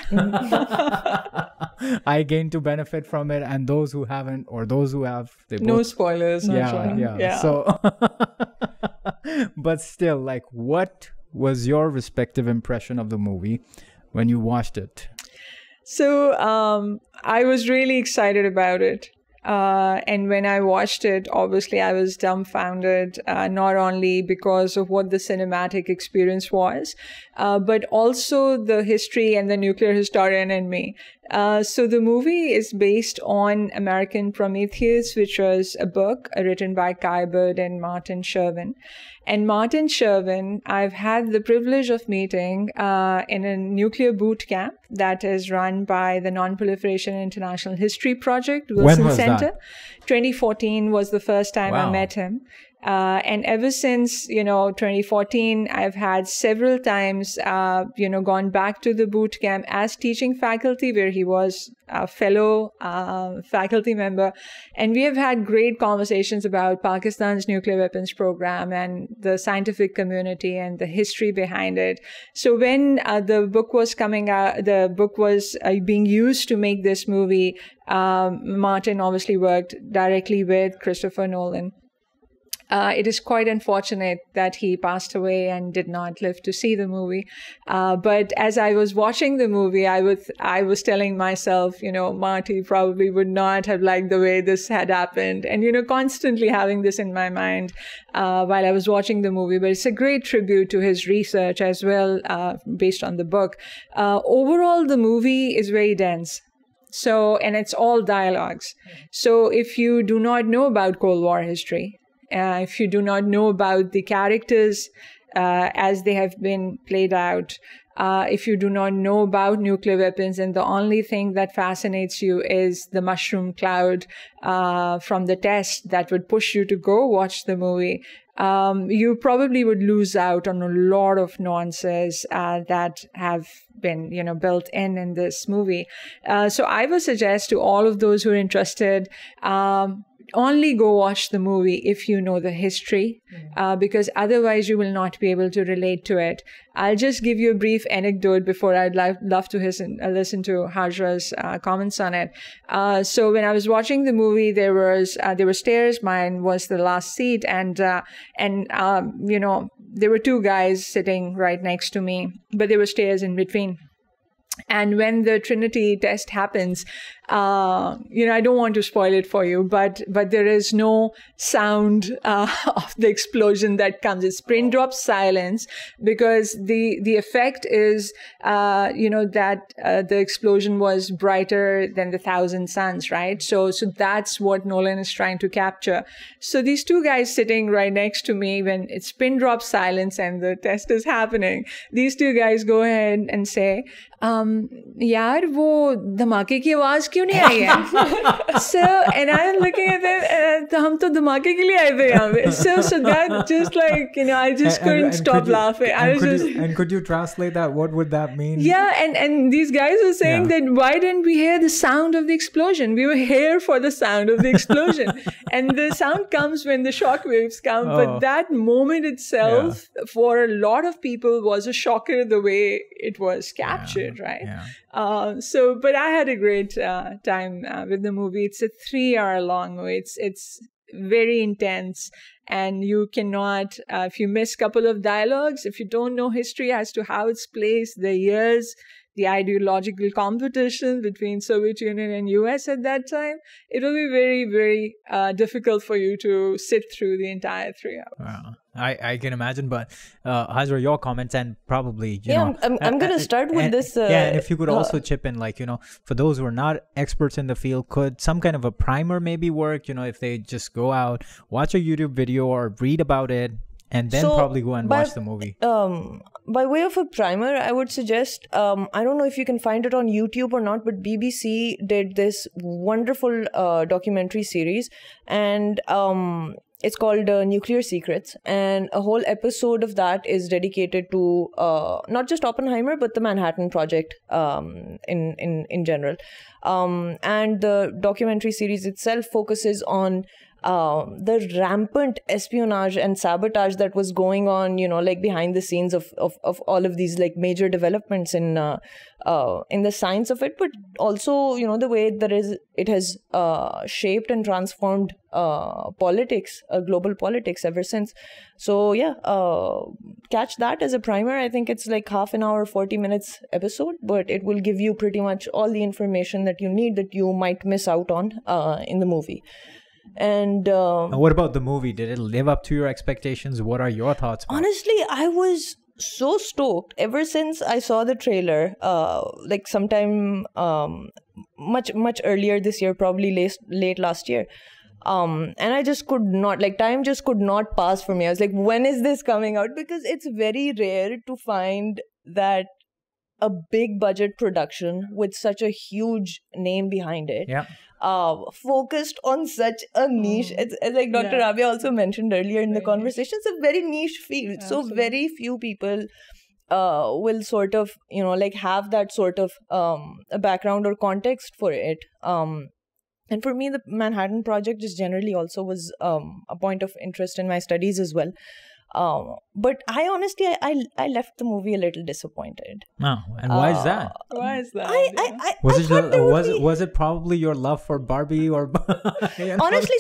I gain to benefit from it, and those who haven't, or those who have, no spoilers. Yeah. So, but still, what was your respective impression of the movie when you watched it? So, I was really excited about it. And when I watched it, obviously I was dumbfounded, not only because of what the cinematic experience was, but also the history and the nuclear historian in me. So the movie is based on American Prometheus, which was a book written by Kai Bird and Martin Sherwin. And Martin Sherwin, I've had the privilege of meeting in a nuclear boot camp that is run by the Non-Proliferation International History Project, Wilson Center. 2014 was the first time I met him. And ever since, 2014, I've had several times, gone back to the boot camp as teaching faculty, where he was a fellow faculty member. And we have had great conversations about Pakistan's nuclear weapons program and the scientific community and the history behind it. So when the book was coming out, the book was being used to make this movie, Martin obviously worked directly with Christopher Nolan. It is quite unfortunate that he passed away and did not live to see the movie. But as I was watching the movie, I was telling myself, Marty probably would not have liked the way this had happened. And, constantly having this in my mind while I was watching the movie. But it's a great tribute to his research as well, based on the book. Overall, the movie is very dense. So, and it's all dialogues. So if you do not know about Cold War history, if you do not know about the characters as they have been played out, if you do not know about nuclear weapons, and the only thing that fascinates you is the mushroom cloud from the test that would push you to go watch the movie, you probably would lose out on a lot of nuances that have been, built in this movie. So I would suggest to all of those who are interested, only go watch the movie if you know the history, because otherwise you will not be able to relate to it. I'll just give you a brief anecdote before I'd love to listen to Hajira's comments on it. So when I was watching the movie, there were stairs. Mine was the last seat, and there were two guys sitting right next to me, but there were stairs in between. And when the Trinity test happens, I don't want to spoil it for you, but there is no sound of the explosion that comes. It's pin drop silence, because the effect is, that the explosion was brighter than the 1,000 suns, right? So that's what Nolan is trying to capture. So these two guys sitting right next to me, when it's pin drop silence and the test is happening, these two guys go ahead and say, यार वो धमाके की आवाज क्यों नहीं आई है? So, and I'm looking at them, and हम तो धमाके के लिए आए थे यहाँ पे. So that just I just couldn't stop laughing. And could you translate that? What would that mean? Yeah, and these guys were saying that why didn't we hear the sound of the explosion? We were here for the sound of the explosion. And the sound comes when the shock waves come. But that moment itself, for a lot of people, was a shocker the way it was captured. Right? Yeah. But I had a great time with the movie. It's a 3-hour long movie. It's very intense, and you cannot, if you miss a couple of dialogues, if you don't know history as to how it's placed, the years, the ideological competition between Soviet Union and US at that time, it will be very, very difficult for you to sit through the entire 3 hours. Wow. I can imagine, but Hajira, your comments, and probably, I'm going to start with this. And if you could also chip in, for those who are not experts in the field, could some kind of a primer maybe work, if they just go out, watch a YouTube video or read about it, and then probably go and watch the movie? By way of a primer, I would suggest, I don't know if you can find it on YouTube or not, but BBC did this wonderful documentary series, and it's called Nuclear Secrets, and a whole episode of that is dedicated to not just Oppenheimer, but the Manhattan Project in general. And the documentary series itself focuses on the rampant espionage and sabotage that was going on, behind the scenes of all of these major developments in the science of it, but also, the way it has shaped and transformed politics, global politics ever since. So catch that as a primer. I think it's half an hour, 40 minutes episode, but it will give you pretty much all the information that you need that you might miss out on in the movie. And what about the movie? Did it live up to your expectations? What are your thoughts? Honestly, I was so stoked ever since I saw the trailer, sometime much earlier this year, probably late last year. And I just could not, time just could not pass for me. I was like, when is this coming out? Because it's very rare to find that a big budget production with such a huge name behind it. Yeah. Focused on such a niche. It's like Dr. Rabia also mentioned earlier in the conversation, it's a very niche field. Absolutely. So very few people will sort of, have that sort of a background or context for it. And for me, the Manhattan Project just generally also was a point of interest in my studies as well. But I honestly, I left the movie a little disappointed. Oh, and why is that? Why is that? Was it probably your love for Barbie or Honestly,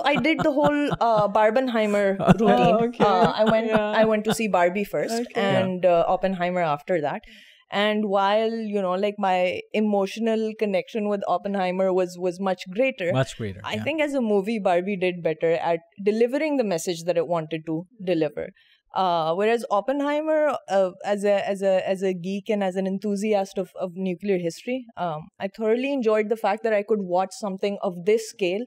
I did the whole Barbenheimer routine. okay. I went to see Barbie first, and Oppenheimer after that. And while like my emotional connection with Oppenheimer was much greater, I think as a movie, Barbie did better at delivering the message that it wanted to deliver. Whereas Oppenheimer, as a geek and as an enthusiast of nuclear history, I thoroughly enjoyed the fact that I could watch something of this scale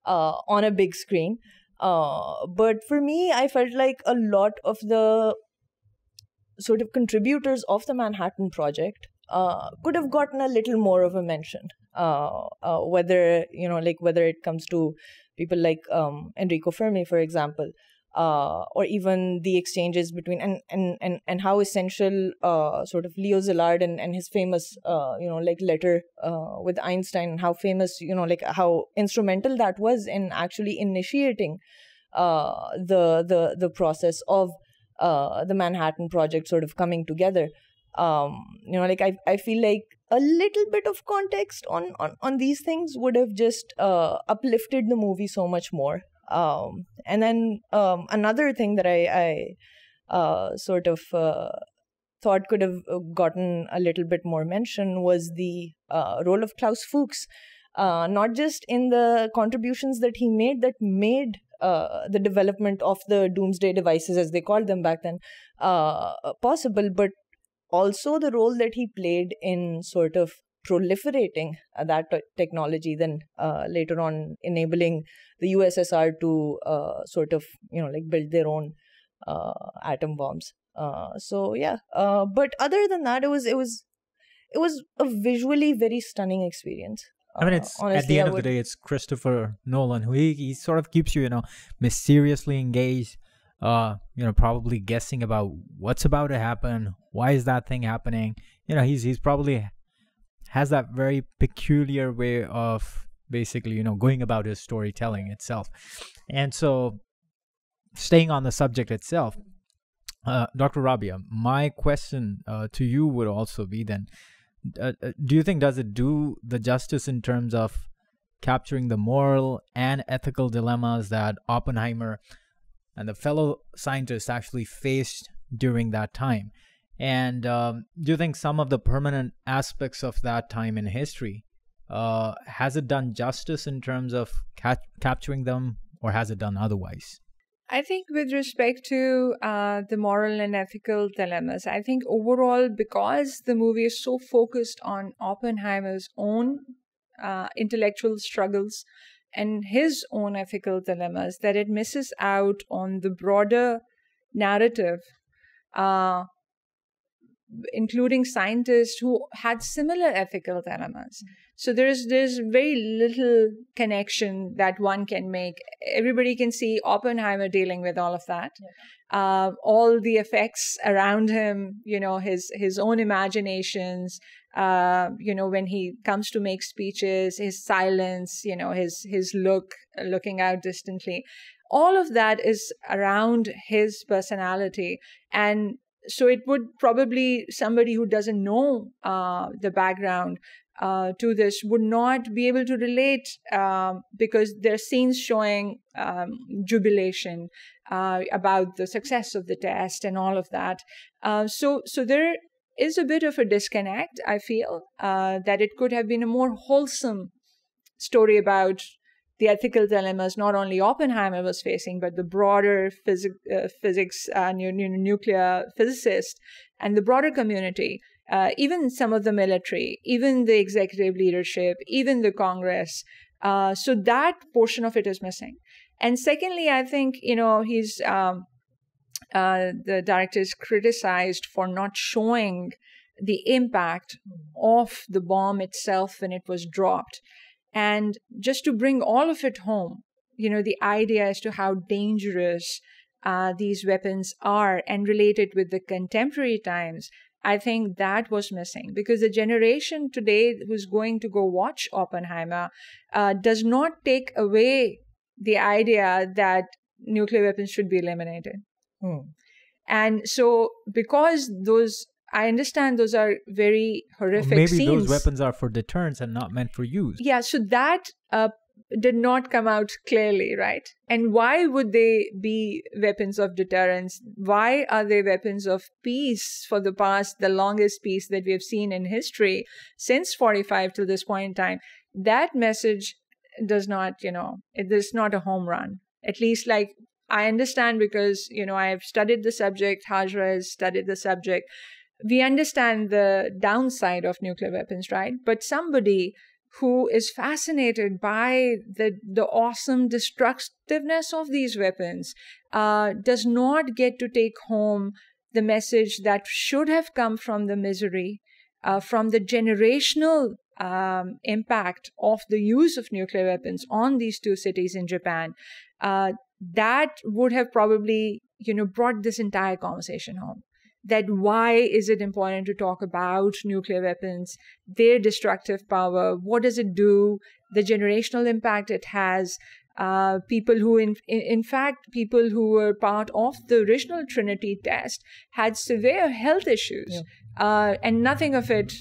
on a big screen. But for me, I felt like a lot of the sort of contributors of the Manhattan Project could have gotten a little more of a mention. Whether whether it comes to people like Enrico Fermi, for example, or even the exchanges between and how essential sort of Leo Szilard and his famous letter with Einstein, and how famous how instrumental that was in actually initiating the process of the Manhattan Project sort of coming together. I feel like a little bit of context on these things would have just uplifted the movie so much more. And then another thing that I sort of thought could have gotten a little bit more mention was the role of Klaus Fuchs, not just in the contributions that he made that made the development of the doomsday devices, as they called them back then, possible, but also the role that he played in sort of proliferating that technology, then later on enabling the USSR to sort of build their own atom bombs. But other than that, it was a visually very stunning experience. I mean, it's honestly, at the end of the day, it's Christopher Nolan who he sort of keeps you, mysteriously engaged, probably guessing about what's about to happen. Why is that thing happening? He's probably has that very peculiar way of basically, going about his storytelling itself. And so, staying on the subject itself, Dr. Rabia, my question to you would also be then, do you think does it do the justice in terms of capturing the moral and ethical dilemmas that Oppenheimer and the fellow scientists actually faced during that time? And do you think some of the permanent aspects of that time in history, has it done justice in terms of capturing them, or has it done otherwise? I think with respect to the moral and ethical dilemmas, I think overall, because the movie is so focused on Oppenheimer's own intellectual struggles and his own ethical dilemmas, that it misses out on the broader narrative, including scientists who had similar ethical dilemmas. So there's very little connection that one can make. Everybody can see Oppenheimer dealing with all of that. All the effects around him, his own imaginations, when he comes to make speeches, his silence, his looking out distantly. All of that is around his personality. And so it would probably, somebody who doesn't know the background to this would not be able to relate, because there are scenes showing jubilation about the success of the test and all of that. So there is a bit of a disconnect, I feel, that it could have been a more wholesome story about the ethical dilemmas not only Oppenheimer was facing, but the broader physics, nuclear physicists, and the broader community, even some of the military, even the executive leadership, even the Congress. So that portion of it is missing. And secondly, I think, he's the director is criticized for not showing the impact of the bomb itself when it was dropped. And just to bring all of it home, the idea as to how dangerous these weapons are and relate it with the contemporary times, I think that was missing, because the generation today who's going to go watch Oppenheimer does not take away the idea that nuclear weapons should be eliminated. And so because I understand those are very horrific maybe scenes. Those weapons are for deterrence and not meant for use. Yeah, so that did not come out clearly, right? And why would they be weapons of deterrence? Why are they weapons of peace for the longest peace that we have seen in history since 45 till this point in time? That message does not, it is not a home run. At least I understand because, I have studied the subject, Hajira has studied the subject. We understand the downside of nuclear weapons, right? But somebody who is fascinated by the awesome destructiveness of these weapons does not get to take home the message that should have come from the misery, from the generational impact of the use of nuclear weapons on these two cities in Japan. That would have probably, brought this entire conversation home. That why is it important to talk about nuclear weapons, their destructive power, what does it do, the generational impact it has, people who, in fact, people who were part of the original Trinity Test had severe health issues, and nothing of it,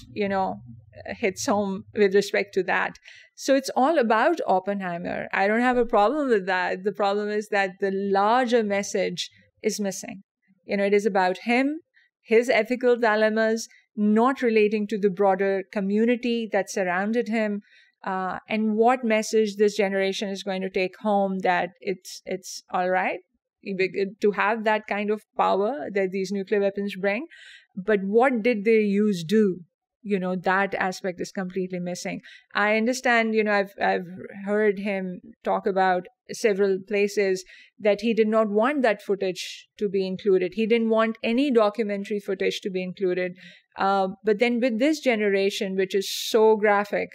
hits home with respect to that. So it's all about Oppenheimer. I don't have a problem with that. The problem is that the larger message is missing. It is about him, his ethical dilemmas, not relating to the broader community that surrounded him, and what message this generation is going to take home, that it's all right to have that kind of power that these nuclear weapons bring. But what did their use do? That aspect is completely missing. I understand, I've heard him talk about several places that he did not want that footage to be included. He didn't want any documentary footage to be included. But then with this generation, which is so graphic,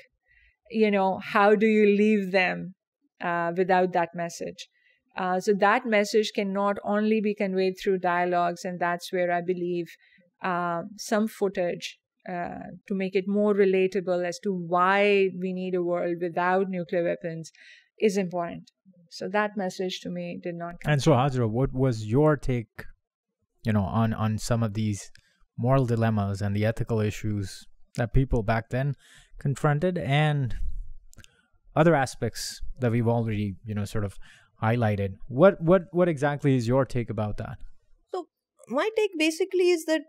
how do you leave them without that message? So that message can not only be conveyed through dialogues, and that's where I believe some footage to make it more relatable as to why we need a world without nuclear weapons is important. So that message to me did not come. And so, Hajira, what was your take, on some of these moral dilemmas and the ethical issues that people back then confronted, and other aspects that we've already, sort of highlighted? What exactly is your take about that? So my take basically is that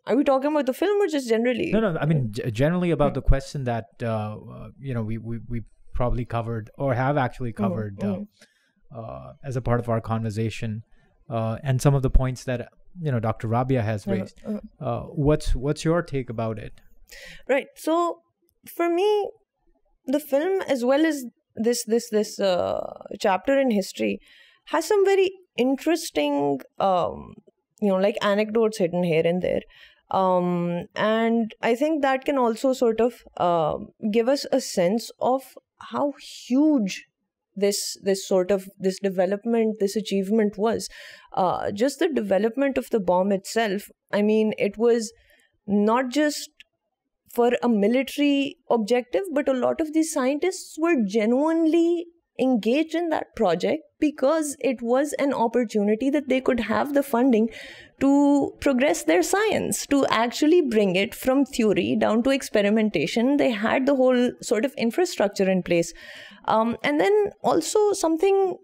are we talking about the film or just generally? No. I mean, generally about the question that we probably covered or have actually covered as a part of our conversation, and some of the points that Dr. Rabia has raised. What's your take about it? Right. So for me, the film, as well as this chapter in history, has some very interesting anecdotes hidden here and there. And I think that can also sort of give us a sense of how huge this development, this achievement was. Just the development of the bomb itself, I mean, it was not just for a military objective, but a lot of these scientists were genuinely engaged in that project because it was an opportunity that they could have the funding to progress their science, to actually bring it from theory down to experimentation. They had the whole sort of infrastructure in place. And then also something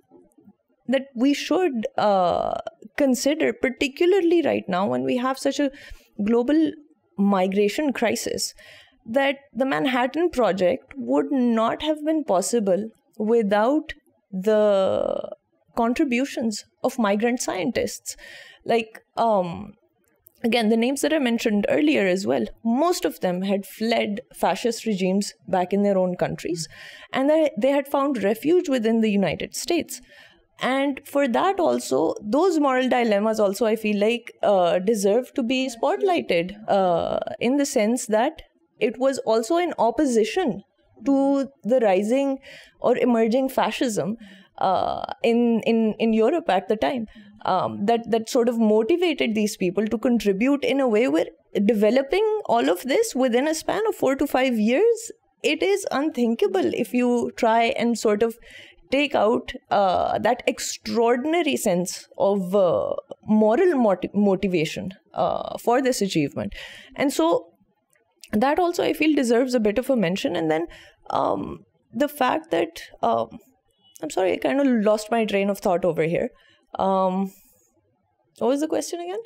that we should consider, particularly right now when we have such a global migration crisis, that the Manhattan Project would not have been possible without the contributions of migrant scientists. Again, the names that I mentioned earlier as well, most of them had fled fascist regimes back in their own countries, and they had found refuge within the United States. And for that also, those moral dilemmas also, I feel like, deserve to be spotlighted in the sense that it was also in opposition to the rising or emerging fascism in Europe at the time, that sort of motivated these people to contribute in a way where developing all of this within a span of 4 to 5 years, it is unthinkable if you try and sort of take out that extraordinary sense of moral motivation for this achievement. And so that also, I feel, deserves a bit of a mention. And then the fact that, I'm sorry, I kind of lost my train of thought over here. What was the question again?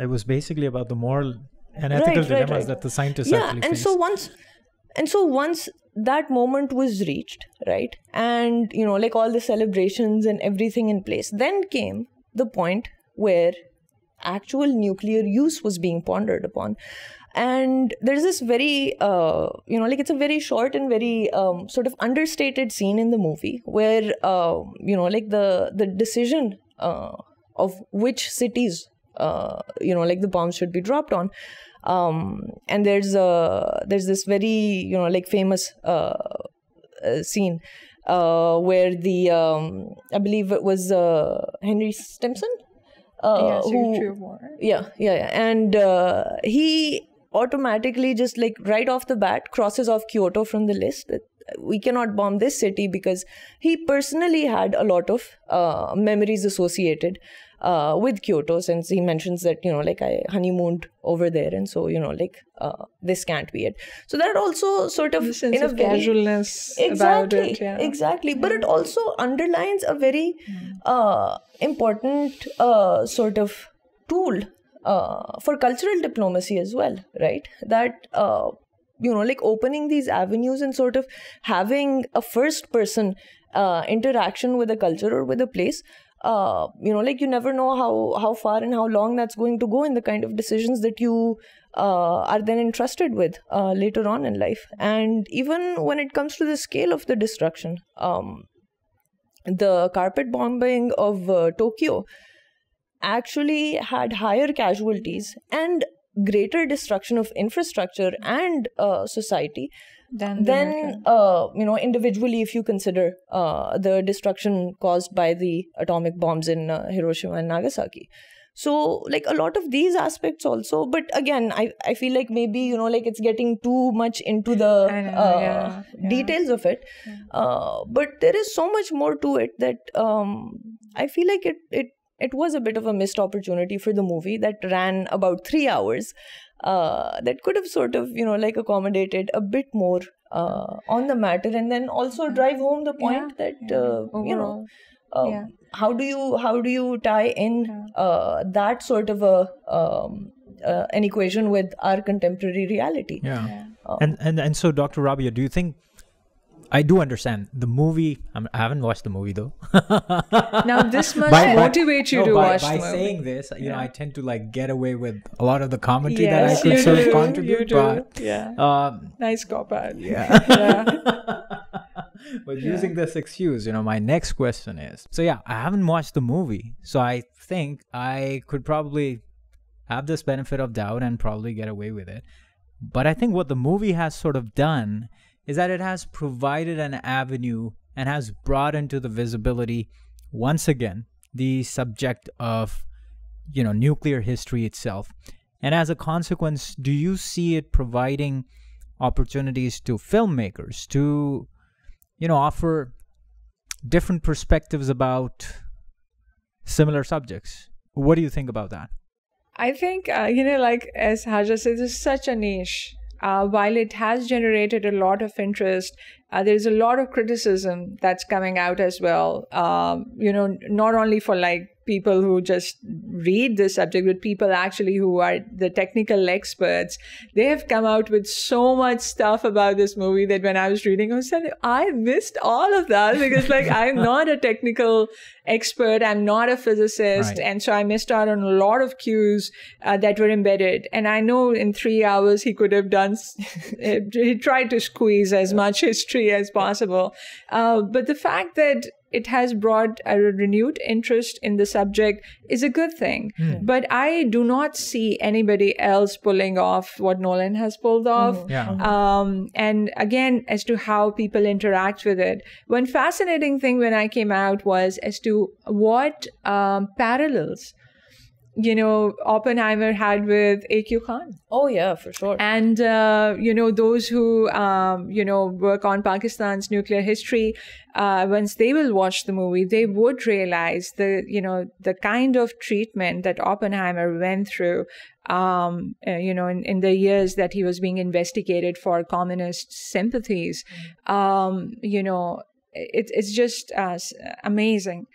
It was basically about the moral and ethical dilemmas that the scientists actually face. And so once that moment was reached, right, and, you know, like all the celebrations and everything in place, then came the point where actual nuclear use was being pondered upon. And there's this very, you know, like it's a very short and very sort of understated scene in the movie where, you know, like the decision of which cities, you know, like the bombs should be dropped on. And there's this very, you know, like famous scene where the, I believe it was Henry Stimson. Secretary of War. Yeah. And he automatically, just like right off the bat, crosses off Kyoto from the list. We cannot bomb this city because he personally had a lot of memories associated with Kyoto, since he mentions that, you know, like I honeymooned over there, and so, you know, like this can't be it. So that also sort of, the sense of casualness about it. Yeah. Exactly. But it also underlines a very important sort of tool for cultural diplomacy as well, right? That, you know, like opening these avenues and sort of having a first person interaction with a culture or with a place, you know, like you never know how far and how long that's going to go in the kind of decisions that you are then entrusted with later on in life. And even when it comes to the scale of the destruction, the carpet bombing of Tokyo actually had higher casualties and greater destruction of infrastructure and society than you know, individually, if you consider the destruction caused by the atomic bombs in Hiroshima and Nagasaki. So, like a lot of these aspects also, but again, I feel like maybe, you know, like it's getting too much into the details of it. But there is so much more to it that I feel like it was a bit of a missed opportunity for the movie that ran about 3 hours, that could have sort of, you know, like accommodated a bit more on the matter, and then also drive home the point that, you know, how do you tie in that sort of an equation with our contemporary reality? And so, Dr. Rabia, do you think, I do understand the movie. I haven't watched the movie though. Now this must motivate you to watch the movie. By saying this, you know, I tend to like get away with a lot of the commentary that I could sort of contribute. But nice cop out. But using this excuse, you know, my next question is, so I haven't watched the movie, so I think I could probably have this benefit of doubt and probably get away with it. But I think what the movie has sort of done is that it has provided an avenue and has brought into the visibility, once again, the subject of, you know, nuclear history itself. And as a consequence, do you see it providing opportunities to filmmakers to, you know, offer different perspectives about similar subjects? What do you think about that? I think, you know, like as Hajira said, this is such a niche. While it has generated a lot of interest, there's a lot of criticism that's coming out as well. You know, not only for like people who just read the subject, but people actually who are the technical experts. They have come out with so much stuff about this movie that when I was reading, I was saying, I missed all of that because like I'm not a technical expert, I'm not a physicist, and so I missed out on a lot of cues that were embedded. And I know in 3 hours he could have done, he tried to squeeze as much history as possible. But the fact that it has brought a renewed interest in the subject is a good thing. But I do not see anybody else pulling off what Nolan has pulled off. And again, as to how people interact with it. One fascinating thing when I came out was as to what parallels Oppenheimer had with A.Q. Khan. Oh, yeah, for sure. And, those who, work on Pakistan's nuclear history, once they will watch the movie, they would realize the kind of treatment that Oppenheimer went through, in the years that he was being investigated for communist sympathies. It's just amazing.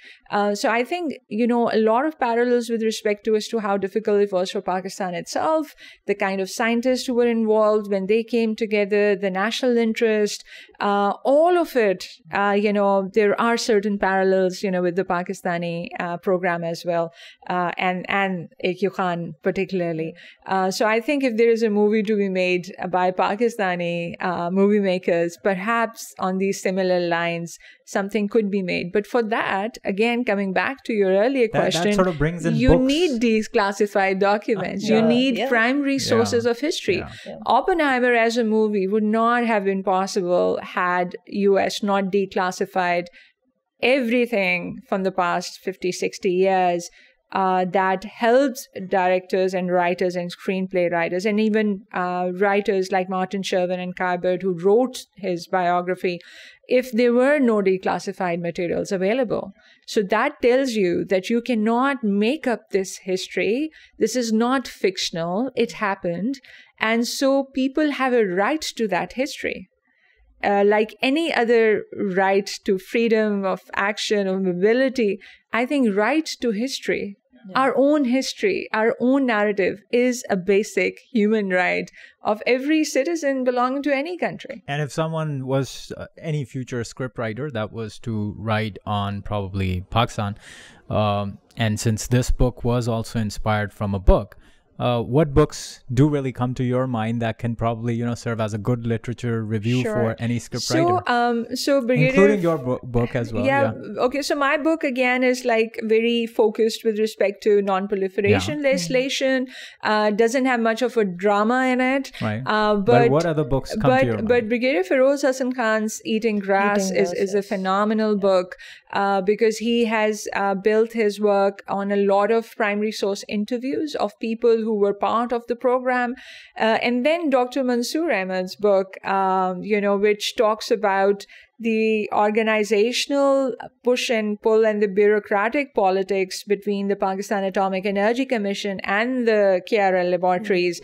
So I think, a lot of parallels with respect to as to how difficult it was for Pakistan itself, the kind of scientists who were involved when they came together, the national interest, all of it, there are certain parallels, with the Pakistani program as well, and A.Q. Khan particularly. So I think if there is a movie to be made by Pakistani movie makers, perhaps on these similar lines, something could be made. But for that, again, coming back to your earlier question, that sort of brings in you books. need these classified documents. You need primary sources of history. Yeah. Oppenheimer as a movie would not have been possible had US not declassified everything from the past 50, 60 years that helps directors and writers and screenplay writers and even writers like Martin Sherwin and Kybert, who wrote his biography, if there were no declassified materials available. So that tells you that you cannot make up this history. This is not fictional. It happened. And so people have a right to that history. Like any other right to freedom of action or mobility, I think right to history, our own history, our own narrative is a basic human right of every citizen belonging to any country. And if someone was any future scriptwriter that was to write on probably Pakistan, and since this book was also inspired from a book, what books do really come to your mind that can probably, serve as a good literature review for any scriptwriter? So Brigadier, including your book as well. Yeah. Okay. So my book again is like very focused with respect to non-proliferation legislation. Doesn't have much of a drama in it. Right. But what other books come to your mind? But Brigadier Feroz Hassan Khan's Eating Grass is a phenomenal book because he has built his work on a lot of primary source interviews of people who were part of the program. And then Dr. Mansoor Ahmed's book, which talks about the organizational push and pull and the bureaucratic politics between the Pakistan Atomic Energy Commission and the KRL laboratories,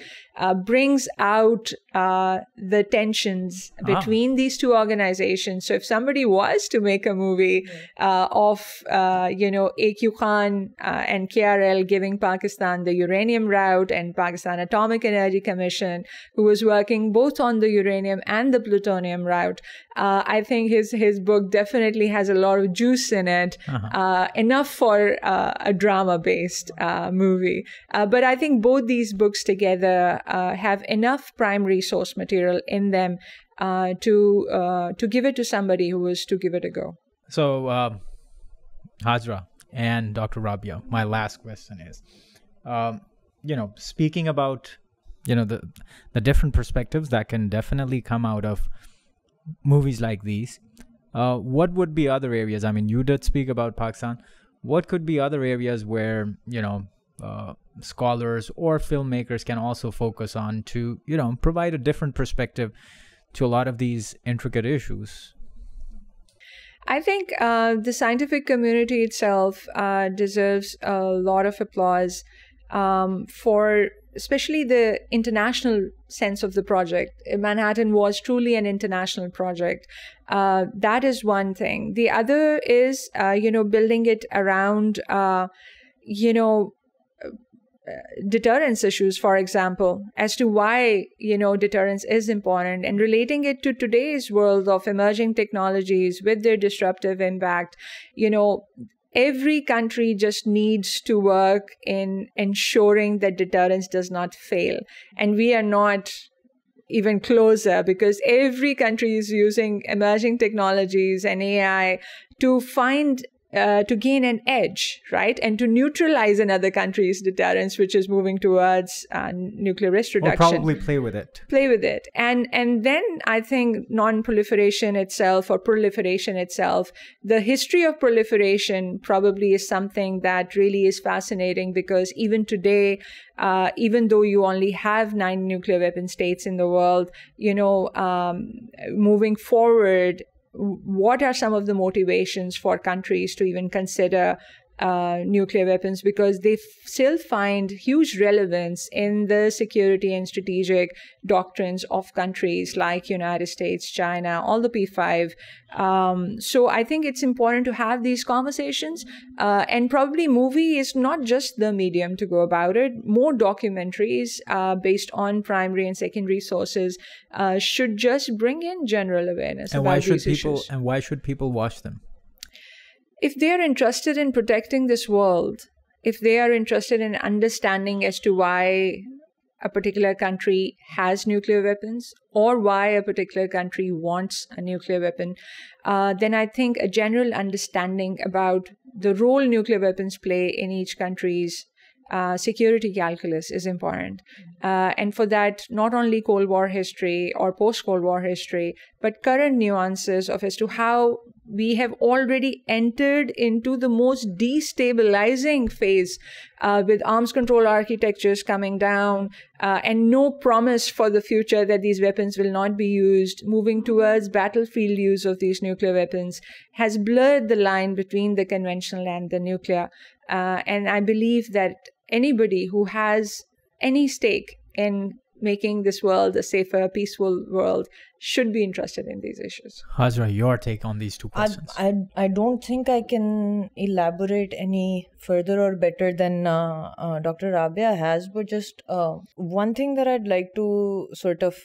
brings out the tensions between these two organizations. So if somebody was to make a movie of, A.Q. Khan and KRL giving Pakistan the uranium route and Pakistan Atomic Energy Commission, who was working both on the uranium and the plutonium route, I think his book definitely has a lot of juice in it, enough for a drama-based movie. But I think both these books together have enough primary source material in them to give it to somebody who was to give it a go. So, Hajira and Dr. Rabia, my last question is, speaking about, the different perspectives that can definitely come out of movies like these, what would be other areas? I mean, you did speak about Pakistan. What could be other areas where, scholars or filmmakers can also focus on to, provide a different perspective to a lot of these intricate issues? I think the scientific community itself deserves a lot of applause for especially the international sense of the project. Manhattan was truly an international project. That is one thing. The other is, building it around, deterrence issues, for example, as to why, deterrence is important and relating it to today's world of emerging technologies with their disruptive impact. Every country just needs to work in ensuring that deterrence does not fail. And we are not even closer because every country is using emerging technologies and AI to find to gain an edge, right? And to neutralize another country's deterrence, which is moving towards nuclear risk reduction. Or probably play with it. And then I think non-proliferation itself or proliferation itself, the history of proliferation probably is something that really is fascinating, because even today, even though you only have 9 nuclear weapon states in the world, moving forward, what are some of the motivations for countries to even consider nuclear weapons? Because they still find huge relevance in the security and strategic doctrines of countries like United States, China, all the P5. So I think it's important to have these conversations, and probably movie is not just the medium to go about it. More documentaries based on primary and secondary sources should just bring in general awareness about these issues. And why should people watch them? If they are interested in protecting this world, if they are interested in understanding as to why a particular country has nuclear weapons or why a particular country wants a nuclear weapon, then I think a general understanding about the role nuclear weapons play in each country's security calculus is important. And for that, not only Cold War history or post-Cold War history, but current nuances of as to how we have already entered into the most destabilizing phase with arms control architectures coming down and no promise for the future that these weapons will not be used. Moving towards battlefield use of these nuclear weapons has blurred the line between the conventional and the nuclear. And I believe that anybody who has any stake in making this world a safer, peaceful world should be interested in these issues. Hajira, your take on these two questions? I don't think I can elaborate any further or better than Dr. Rabia has, but just one thing that I'd like to sort of,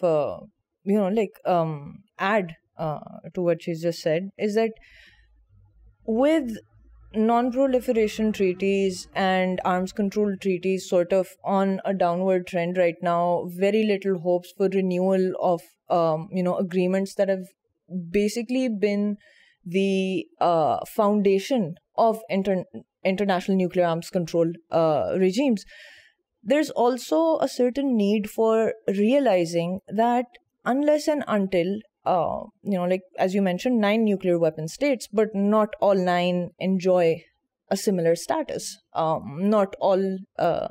add to what she's just said is that with non-proliferation treaties and arms control treaties sort of on a downward trend right now, very little hopes for renewal of agreements that have basically been the foundation of international nuclear arms control regimes. There's also a certain need for realizing that unless and until as you mentioned, 9 nuclear weapon states, but not all 9 enjoy a similar status. Not all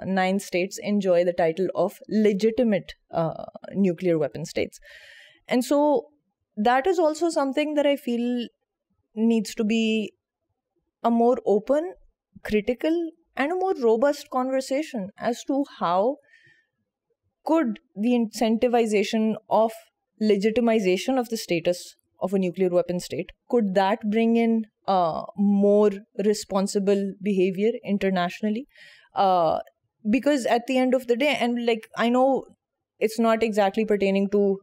9 states enjoy the title of legitimate nuclear weapon states. And so that is also something that I feel needs to be a more open, critical, and a more robust conversation as to how could the incentivization of legitimization of the status of a nuclear weapon state, could that bring in more responsible behavior internationally? Because at the end of the day, and I know it's not exactly pertaining to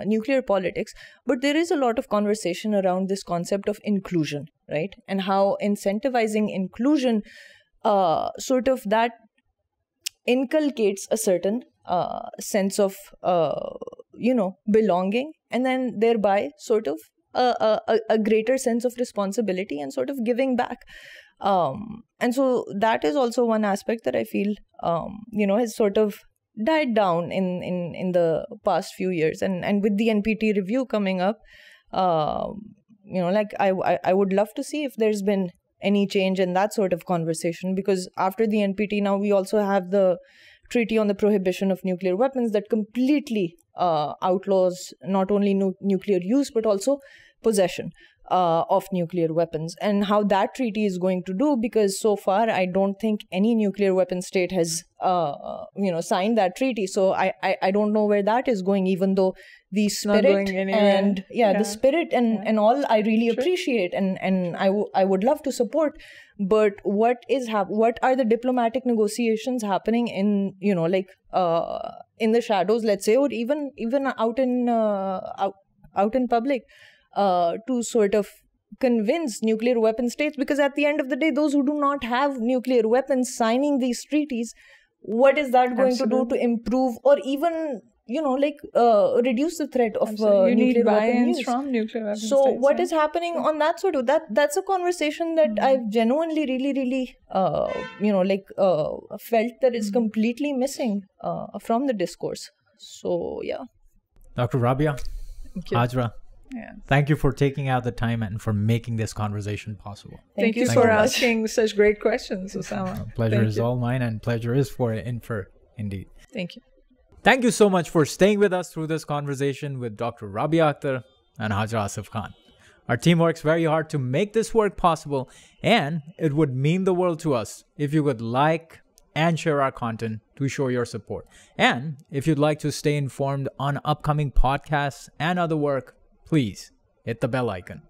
nuclear politics, but there is a lot of conversation around this concept of inclusion, right? And how incentivizing inclusion sort of that inculcates a certain sense of belonging, and then thereby sort of a greater sense of responsibility and sort of giving back. And so that is also one aspect that I feel has sort of died down in the past few years. And with the NPT review coming up, I would love to see if there's been any change in that sort of conversation, because after the NPT now we also have the Treaty on the Prohibition of Nuclear Weapons that completely outlaws not only nuclear use but also possession of nuclear weapons, and how that treaty is going to do, because so far I don't think any nuclear weapon state has signed that treaty. So I don't know where that is going, even though the spirit and the spirit and all I really appreciate and I would love to support. But what are the diplomatic negotiations happening in in the shadows, let's say, or even out in public, to sort of convince nuclear weapon states? Because at the end of the day, those who do not have nuclear weapons signing these treaties, what is that going to do to improve or even reduce the threat of You need nuclear weapon buy-ins use. from nuclear weapon So states, what yeah. is happening on that sort of that's a conversation that I've genuinely really felt that is completely missing from the discourse. So yeah. Dr. Rabia, Hajira, Yeah. thank you for taking out the time and for making this conversation possible. Thank you so for much. asking such great questions, Usama. Pleasure Thank is you. all mine, and pleasure is for Infer, indeed. Thank you. Thank you so much for staying with us through this conversation with Dr. Rabia Akhtar and Hajira Asaf Khan. Our team works very hard to make this work possible, and it would mean the world to us if you would like and share our content to show your support. And if you'd like to stay informed on upcoming podcasts and other work, please hit the bell icon.